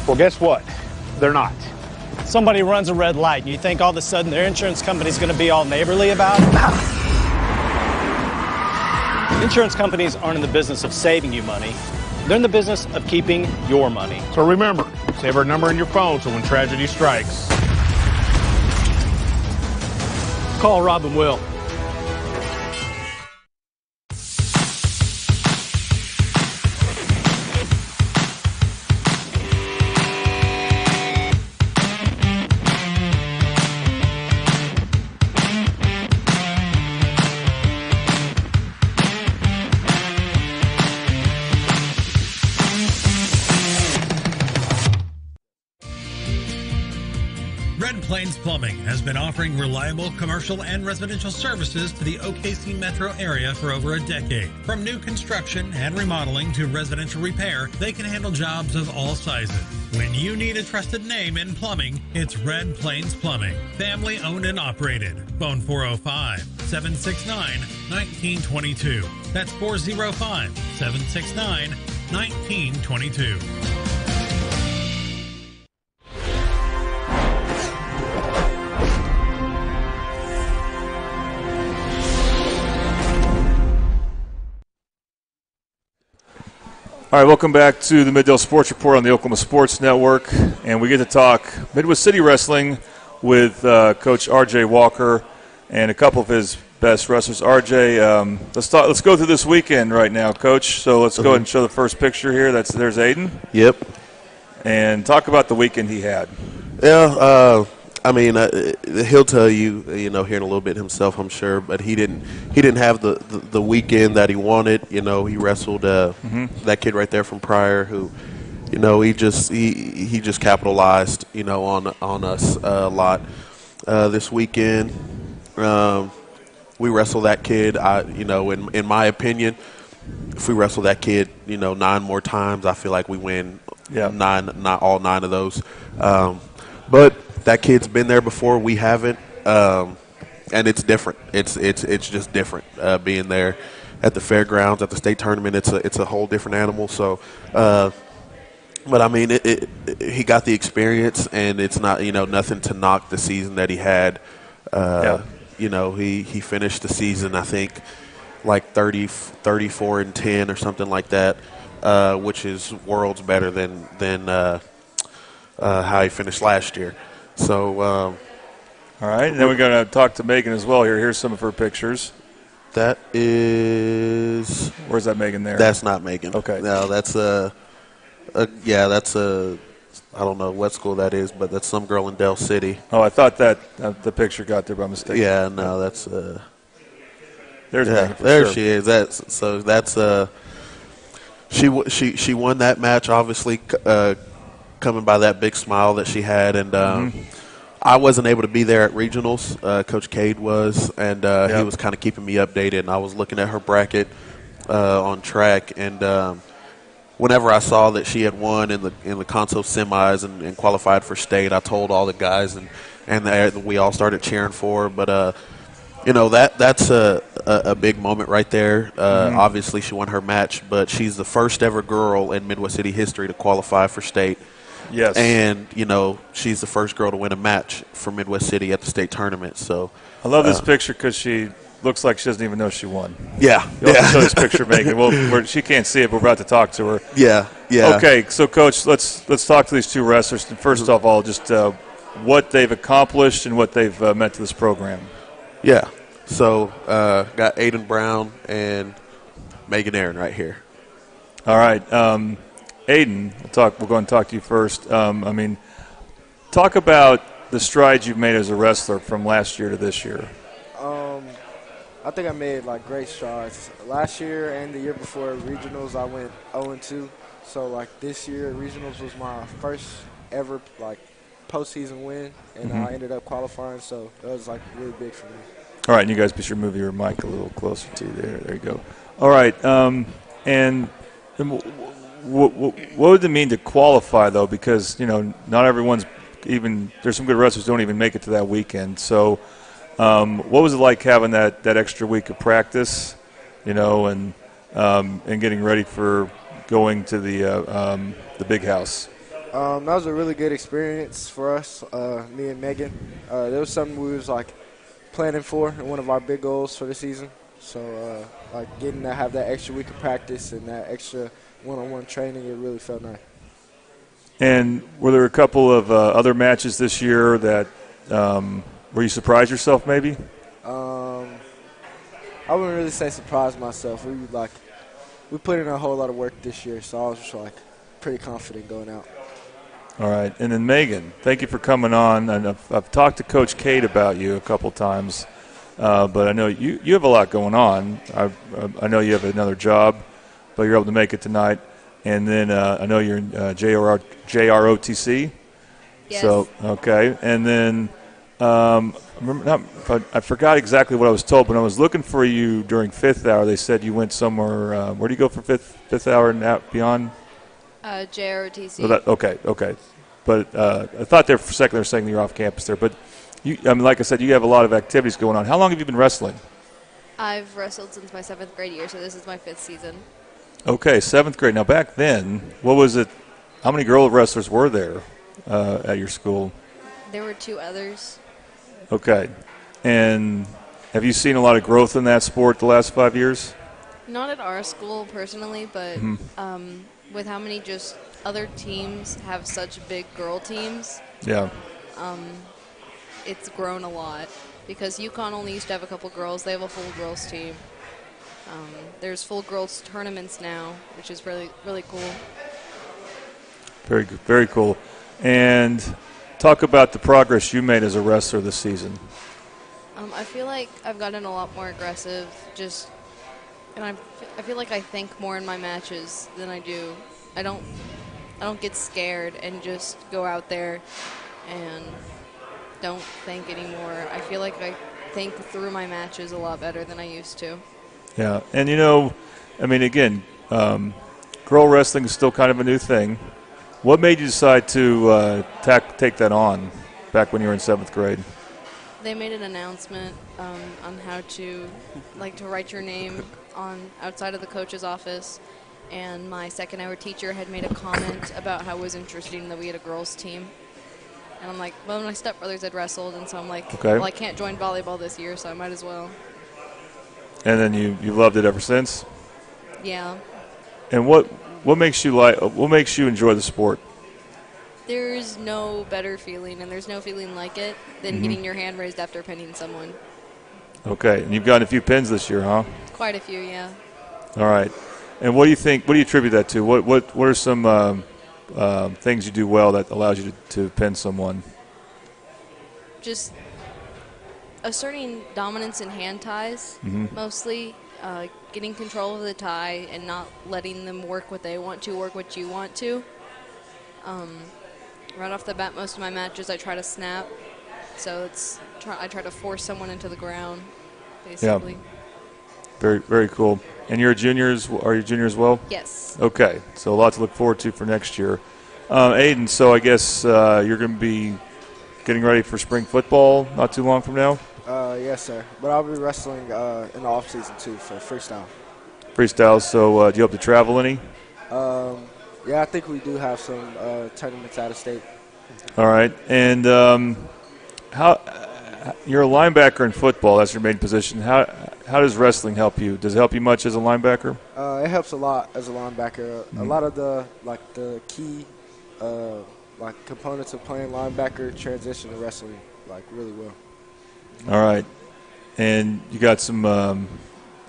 Well, guess what? They're not. Somebody runs a red light and you think all of a sudden their insurance company's going to be all neighborly about it? Insurance companies aren't in the business of saving you money. They're in the business of keeping your money. So remember, save our number in your phone so when tragedy strikes, call Rob and Will. Plains Plumbing has been offering reliable commercial and residential services to the OKC metro area for over a decade. From new construction and remodeling to residential repair, they can handle jobs of all sizes. When you need a trusted name in plumbing, it's Red Plains Plumbing. Family owned and operated. Phone 405-769-1922. That's 405-769-1922. All right, welcome back to the Middale Sports Report on the Oklahoma Sports Network, and we get to talk Midwest City Wrestling with Coach R.J. Walker and a couple of his best wrestlers. R.J., let's go through this weekend right now, Coach. So let's go ahead and show the first picture here. There's Aiden. Yep. And talk about the weekend he had. Yeah, I mean, he'll tell you, here in a little bit himself, I'm sure, but he didn't have the weekend that he wanted. He wrestled that kid right there from Pryor, who, he just capitalized, on us a lot this weekend. we wrestle that kid. In my opinion, if we wrestle that kid, 9 more times, I feel like we win. Yeah. Not all 9 of those. But that kid's been there before. We haven't, and it's different. It's just different being there at the fairgrounds, at the state tournament. It's a whole different animal. So, but I mean, he got the experience, and it's not nothing to knock the season that he had. He finished the season, I think, like 34-10 or something like that, which is worlds better than how he finished last year. So, all right. And then we're going to talk to Megan as well here. Here's some of her pictures. That is. Where's that Megan there? That's not Megan. Okay. No, that's that's I don't know what school that is, but that's some girl in Del City. Oh, I thought that the picture got there by mistake. Yeah, no, that's. There's Megan for there sure. she is. That's she won that match, obviously, coming by that big smile that she had, and I wasn't able to be there at regionals. Coach Cade was, and he was kind of keeping me updated. And I was looking at her bracket on track, and whenever I saw that she had won in the console semis and qualified for state, I told all the guys, and we all started cheering for her. But that's a big moment right there. Obviously, she won her match, but she's the first ever girl in Midwest City history to qualify for state. Yes. And, she's the first girl to win a match for Midwest City at the state tournament. So I love this picture because she looks like she doesn't even know she won. Yeah. You'll have to show this picture, Megan. Well, she can't see it, but we're about to talk to her. Yeah. Okay, so, Coach, let's talk to these 2 wrestlers. First of all, just what they've accomplished and what they've meant to this program. Yeah. So, got Aiden Brown and Megan Aaron right here. All right. Aiden, we'll go and talk to you first. Talk about the strides you've made as a wrestler from last year to this year. I think I made great strides. Last year and the year before regionals, I went 0-2. So this year, regionals was my first ever postseason win, and I ended up qualifying. So that was really big for me. All right, and you guys be sure to move your mic a little closer to you there. There you go. All right, and what would it mean to qualify, though? Because, not everyone's even – there's some good wrestlers who don't even make it to that weekend. So what was it like having that extra week of practice, and getting ready for going to the big house? That was a really good experience for us, me and Megan. There was something we was planning for and one of our big goals for the season. So getting to have that extra week of practice and that extra one-on-one training, it really felt nice. And were there a couple of other matches this year that where you surprised yourself maybe? I wouldn't really say surprised myself. We put in a whole lot of work this year, so I was just pretty confident going out. All right, and then Megan, thank you for coming on. And I've talked to Coach Cade about you a couple times, but I know you have a lot going on. I know you have another job, but you're able to make it tonight. And then I know you're in JROTC. Yes. So okay, and then I forgot exactly what I was told, but I was looking for you during fifth hour. They said you went somewhere. Where do you go for fifth hour and beyond? JROTC. Okay. But I thought there for a second they were saying you're off campus there. But like I said, you have a lot of activities going on. How long have you been wrestling? I've wrestled since my 7th grade year, so this is my 5th season. Okay, 7th grade. Now back then, what was it? How many girl wrestlers were there at your school? There were 2 others. Okay. And have you seen a lot of growth in that sport the last 5 years? Not at our school personally, but with how many just other teams have such big girl teams, it's grown a lot. Because UConn only used to have a couple girls. They have a full girls team. There's full girls tournaments now, which is really, really cool. Very good, very cool. And talk about the progress you made as a wrestler this season. I feel like I've gotten a lot more aggressive. And I feel like I think more in my matches than I do. I don't get scared and just go out there and don't think anymore. I feel like I think through my matches a lot better than I used to. Yeah, and again, girl wrestling is still kind of a new thing. What made you decide to take that on back when you were in 7th grade? They made an announcement on how to write your name on outside of the coach's office, and my second-hour teacher had made a comment about how it was interesting that we had a girls' team. And I'm like, well, my stepbrothers had wrestled, and so I'm like, okay. Well, I can't join volleyball this year, so I might as well. And then you loved it ever since? Yeah. And what makes you enjoy the sport? There's no better feeling, and there's no feeling like it than getting your hand raised after pinning someone. Okay, and you've gotten a few pins this year, huh? Quite a few, yeah. All right. And what do you think? What do you attribute that to? What are some things you do well that allows you to pin someone? Just asserting dominance in hand ties, mostly. Getting control of the tie and not letting them work what they want to, work what you want to. Right off the bat, most of my matches I try to snap. So I try to force someone into the ground, basically. Yeah. Very, very cool. And you're juniors? Are you junior as well? Yes. Okay, so a lot to look forward to for next year. Aiden, so I guess you're going to be getting ready for spring football not too long from now? Yes, sir. But I'll be wrestling in the off season too for freestyle. Freestyle. So do you hope to travel any? Yeah, I think we do have some tournaments out of state. All right. And how you're a linebacker in football? That's your main position. How does wrestling help you? Does it help you much as a linebacker? It helps a lot as a linebacker. A lot of the key components of playing linebacker transition to wrestling really well. All right. And you got some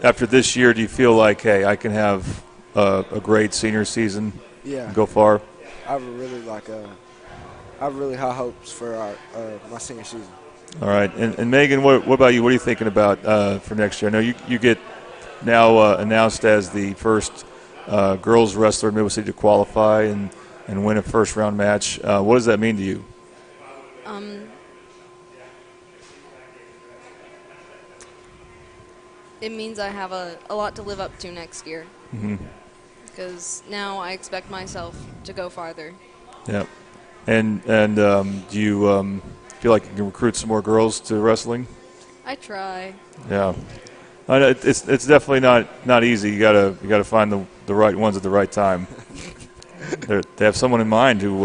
after this year, do you feel like, hey, I can have a great senior season? Yeah. And go far? I have really high hopes for my senior season. All right. And Megan, what about you? What are you thinking about for next year? I know you get now announced as the first girls wrestler in Midway City to qualify and win a first-round match. What does that mean to you? It means I have a lot to live up to next year. Because now I expect myself to go farther. Yeah. And do you feel like you can recruit some more girls to wrestling? I try. Yeah. It's definitely not easy. You gotta find the right ones at the right time. They have someone in mind who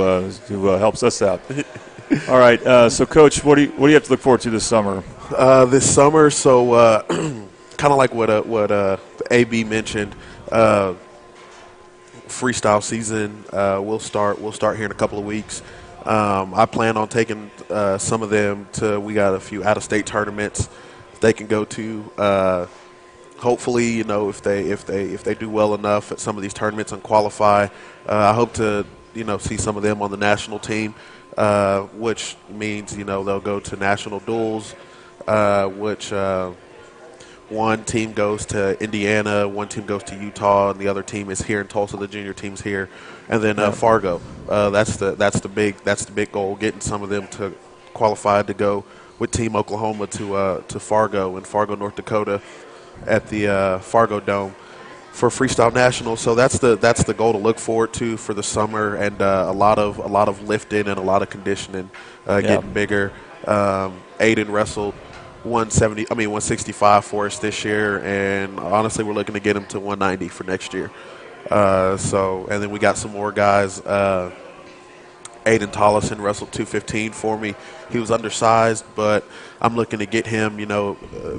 helps us out. All right. So, Coach, what do you have to look forward to this summer? This summer, so kind of like what AB mentioned, freestyle season will start here in a couple of weeks. I plan on taking some of them to. We got a few out-of-state tournaments they can go to. Hopefully, if they do well enough at some of these tournaments and qualify, I hope to see some of them on the national team, which means they'll go to national duels, which. One team goes to Indiana, one team goes to Utah, and the other team is here in Tulsa. The junior team's here, and then Fargo. That's the big goal. Getting some of them to qualify to go with Team Oklahoma to Fargo in Fargo, North Dakota, at the Fargo Dome for Freestyle Nationals. So that's the goal to look forward to for the summer, and a lot of lifting and a lot of conditioning, getting bigger. Aiden wrestled 165 for us this year, and honestly, we're looking to get him to 190 for next year. And then we got some more guys. Aiden Tollison wrestled 215 for me. He was undersized, but I'm looking to get him,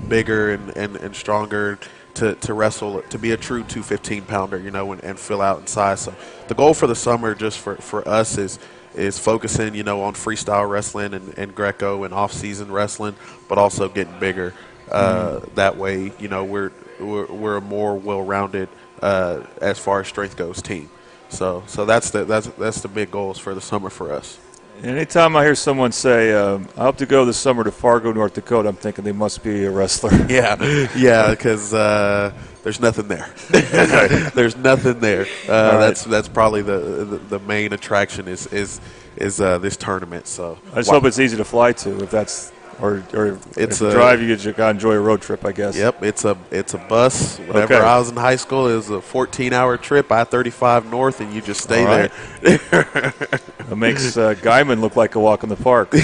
bigger and stronger to wrestle, to be a true 215 pounder, and fill out in size. So the goal for the summer, just for us, is focusing, on freestyle wrestling and Greco and off-season wrestling, but also getting bigger. That way, we're a more well-rounded as far as strength goes team. So that's the big goals for the summer for us. Anytime I hear someone say, I hope to go this summer to Fargo, North Dakota, I'm thinking they must be a wrestler. Yeah, because there's nothing there. There's nothing there. That's probably the main attraction is this tournament. So I just hope it's easy to fly to if Or it's a drive. You got to enjoy a road trip, I guess. Yep, it's a bus. Whenever I was in high school, it was a 14-hour trip, I-35 north, and you just stay there. It makes Guyman look like a walk in the park.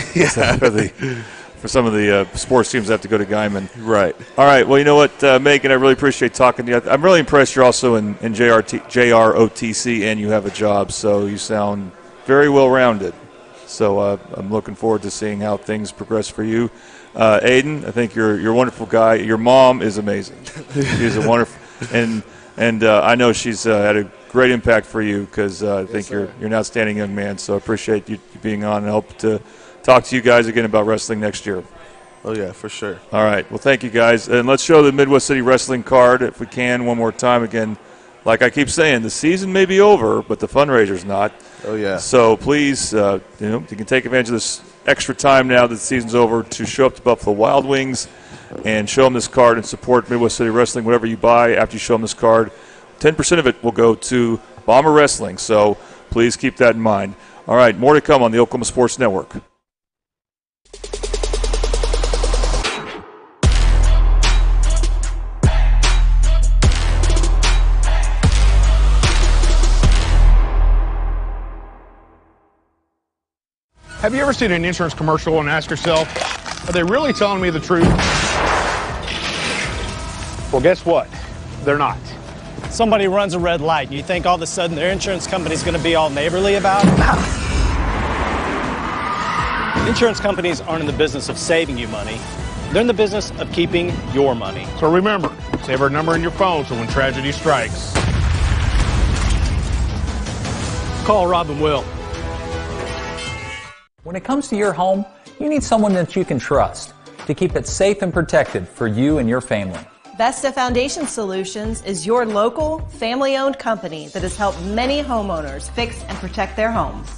For some of the sports teams that have to go to Guyman. Right. All right. Well, you know what, Megan, I really appreciate talking to you. I'm really impressed you're also in JROTC and you have a job, so you sound very well-rounded. So I'm looking forward to seeing how things progress for you. Aiden, I think you're a wonderful guy. Your mom is amazing. She's a wonderful – and I know she's had a great impact for you because I think you're an outstanding young man. So I appreciate you being on and hope to talk to you guys again about wrestling next year. Oh, yeah, for sure. All right. Well, thank you, guys. And let's show the Midwest City Wrestling card, if we can, one more time. Again, like I keep saying, the season may be over, but the fundraiser's not. Oh, yeah. So please, you can take advantage of this extra time now that the season's over to show up to Buffalo Wild Wings and show them this card and support Midwest City Wrestling. Whatever you buy after you show them this card, 10% of it will go to Bomber Wrestling. So please keep that in mind. All right, more to come on the Oklahoma Sports Network. Have you ever seen an insurance commercial and ask yourself, are they really telling me the truth? Well, guess what? They're not. Somebody runs a red light, and you think all of a sudden their insurance company's going to be all neighborly about it? Insurance companies aren't in the business of saving you money. They're in the business of keeping your money. So remember, save our number in your phone so when tragedy strikes, call Rob and Will. When it comes to your home, you need someone that you can trust to keep it safe and protected for you and your family. Vesta Foundation Solutions is your local, family-owned company that has helped many homeowners fix and protect their homes.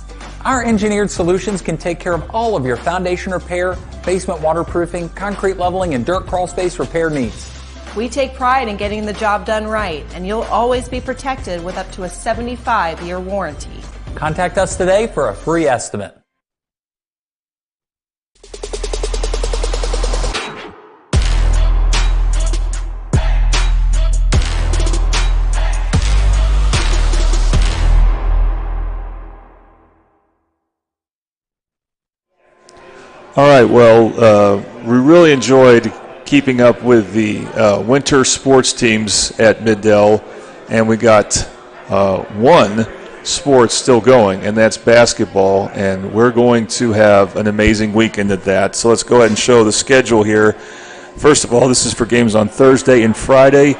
Our engineered solutions can take care of all of your foundation repair, basement waterproofing, concrete leveling, and dirt crawl space repair needs. We take pride in getting the job done right, and you'll always be protected with up to a 75-year warranty. Contact us today for a free estimate. All right, well, we really enjoyed keeping up with the winter sports teams at Mid-Del, and we got one sport still going, and that's basketball, and we're going to have an amazing weekend at that. So let's go ahead and show the schedule here. First of all, this is for games on Thursday and Friday,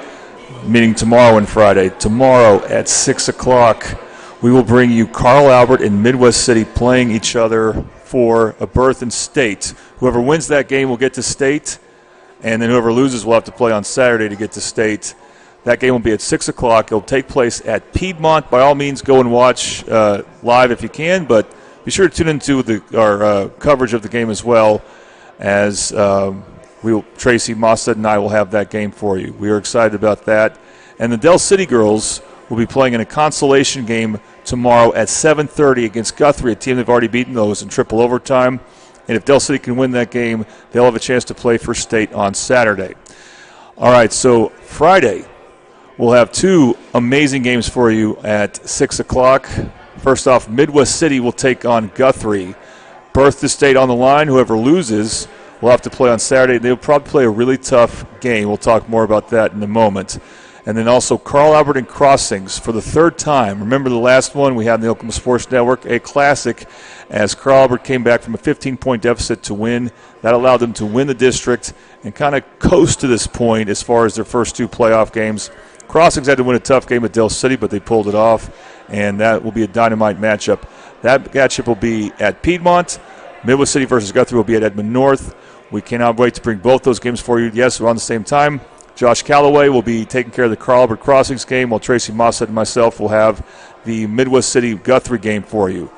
meaning tomorrow and Friday. Tomorrow at 6 o'clock, we will bring you Carl Albert and Midwest City playing each other for a berth in state. Whoever wins that game will get to state, and then whoever loses will have to play on Saturday to get to state. That game will be at 6 o'clock. It'll take place at Piedmont. By all means, go and watch live if you can, but be sure to tune into our coverage of the game as well, as Tracy Mossad and I will have that game for you. We are excited about that. And the Del City girls will be playing in a consolation game tomorrow at 7:30 against Guthrie, a team they've already beaten those in triple overtime. And if Del City can win that game, they'll have a chance to play for state on Saturday. All right, so Friday, we'll have two amazing games for you at 6 o'clock. First off, Midwest City will take on Guthrie. Berth to state on the line. Whoever loses will have to play on Saturday. They'll probably play a really tough game. We'll talk more about that in a moment. And then also Carl Albert and Crossings for the third time. Remember the last one we had in the Oklahoma Sports Network, a classic, as Carl Albert came back from a 15-point deficit to win. That allowed them to win the district and kind of coast to this point as far as their first two playoff games. Crossings had to win a tough game at Del City, but they pulled it off, and that will be a dynamite matchup. That matchup will be at Piedmont. Midwest City versus Guthrie will be at Edmond North. We cannot wait to bring both those games for you. Yes, we're on the same time. Josh Calloway will be taking care of the Carl Albert Crossings game, while Tracy Mossad and myself will have the Midwest City Guthrie game for you.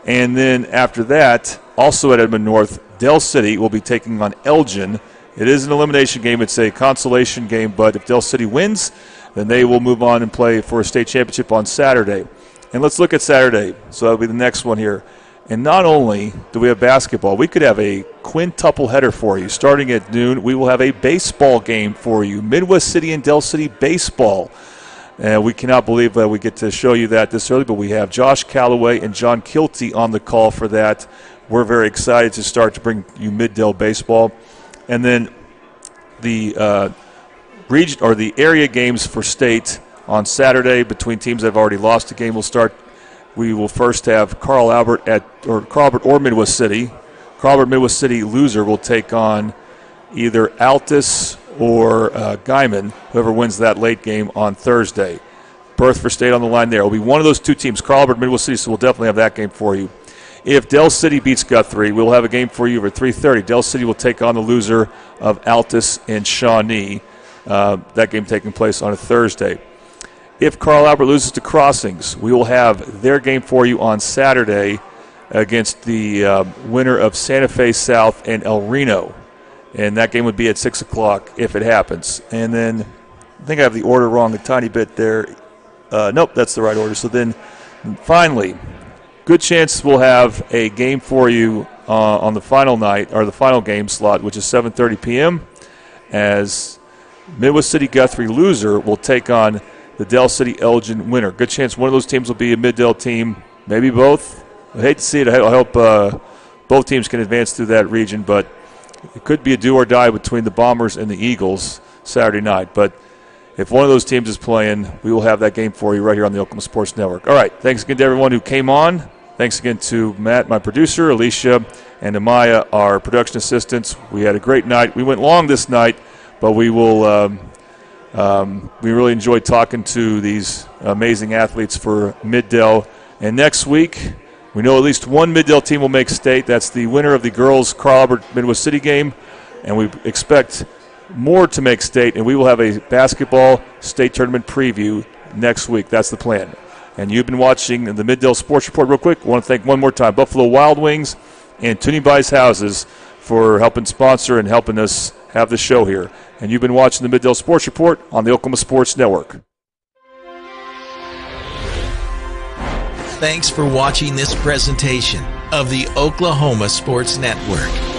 And then after that, also at Edmond North, Del City will be taking on Elgin. It is an elimination game. It's a consolation game, but if Del City wins, then they will move on and play for a state championship on Saturday. And let's look at Saturday. So that'll be the next one here. And not only do we have basketball, we could have a quintuple header for you. Starting at noon, we will have a baseball game for you. Midwest City and Del City baseball. We cannot believe that we get to show you that this early, but we have Josh Calloway and John Kilty on the call for that. We're very excited to start to bring you Mid-Del baseball. And then the region or the area games for state on Saturday between teams that have already lost a game will start. We will first have Carl Albert or Midwest City. Carl Albert Midwest City loser will take on either Altus or Guyman, whoever wins that late game on Thursday. Berth for state on the line there. It will be one of those two teams, Carl Albert, Midwest City, so we'll definitely have that game for you. If Del City beats Guthrie, we'll have a game for you at 3:30. Del City will take on the loser of Altus and Shawnee. That game taking place on a Thursday. If Carl Albert loses to Crossings, we will have their game for you on Saturday against the winner of Santa Fe South and El Reno. And that game would be at 6 o'clock if it happens. And then I think I have the order wrong a tiny bit there. Nope, that's the right order. So then finally, good chance we'll have a game for you on the final night, or the final game slot, which is 7:30 p.m. as Midwest City Guthrie loser will take on the Del City Elgin winner. Good chance one of those teams will be a Mid-Del team, maybe both. I hate to see it. I hope both teams can advance through that region, but it could be a do or die between the Bombers and the Eagles Saturday night. But if one of those teams is playing, we will have that game for you right here on the Oklahoma Sports Network. All right, thanks again to everyone who came on. Thanks again to Matt, my producer, Alicia, and Amaya, our production assistants. We had a great night. We went long this night, but we will we really enjoyed talking to these amazing athletes for Mid-Del. And next week, we know at least one Mid-Del team will make state. That's the winner of the girls' Carl Albert Midwest City game. And we expect more to make state. And we will have a basketball state tournament preview next week. That's the plan. And you've been watching the Mid-Del Sports Report real quick. I want to thank one more time Buffalo Wild Wings and Tuning Buys Houses for helping sponsor and helping us have the show here. And you've been watching the Mid-Del Sports Report on the Oklahoma Sports Network. Thanks for watching this presentation of the Oklahoma Sports Network.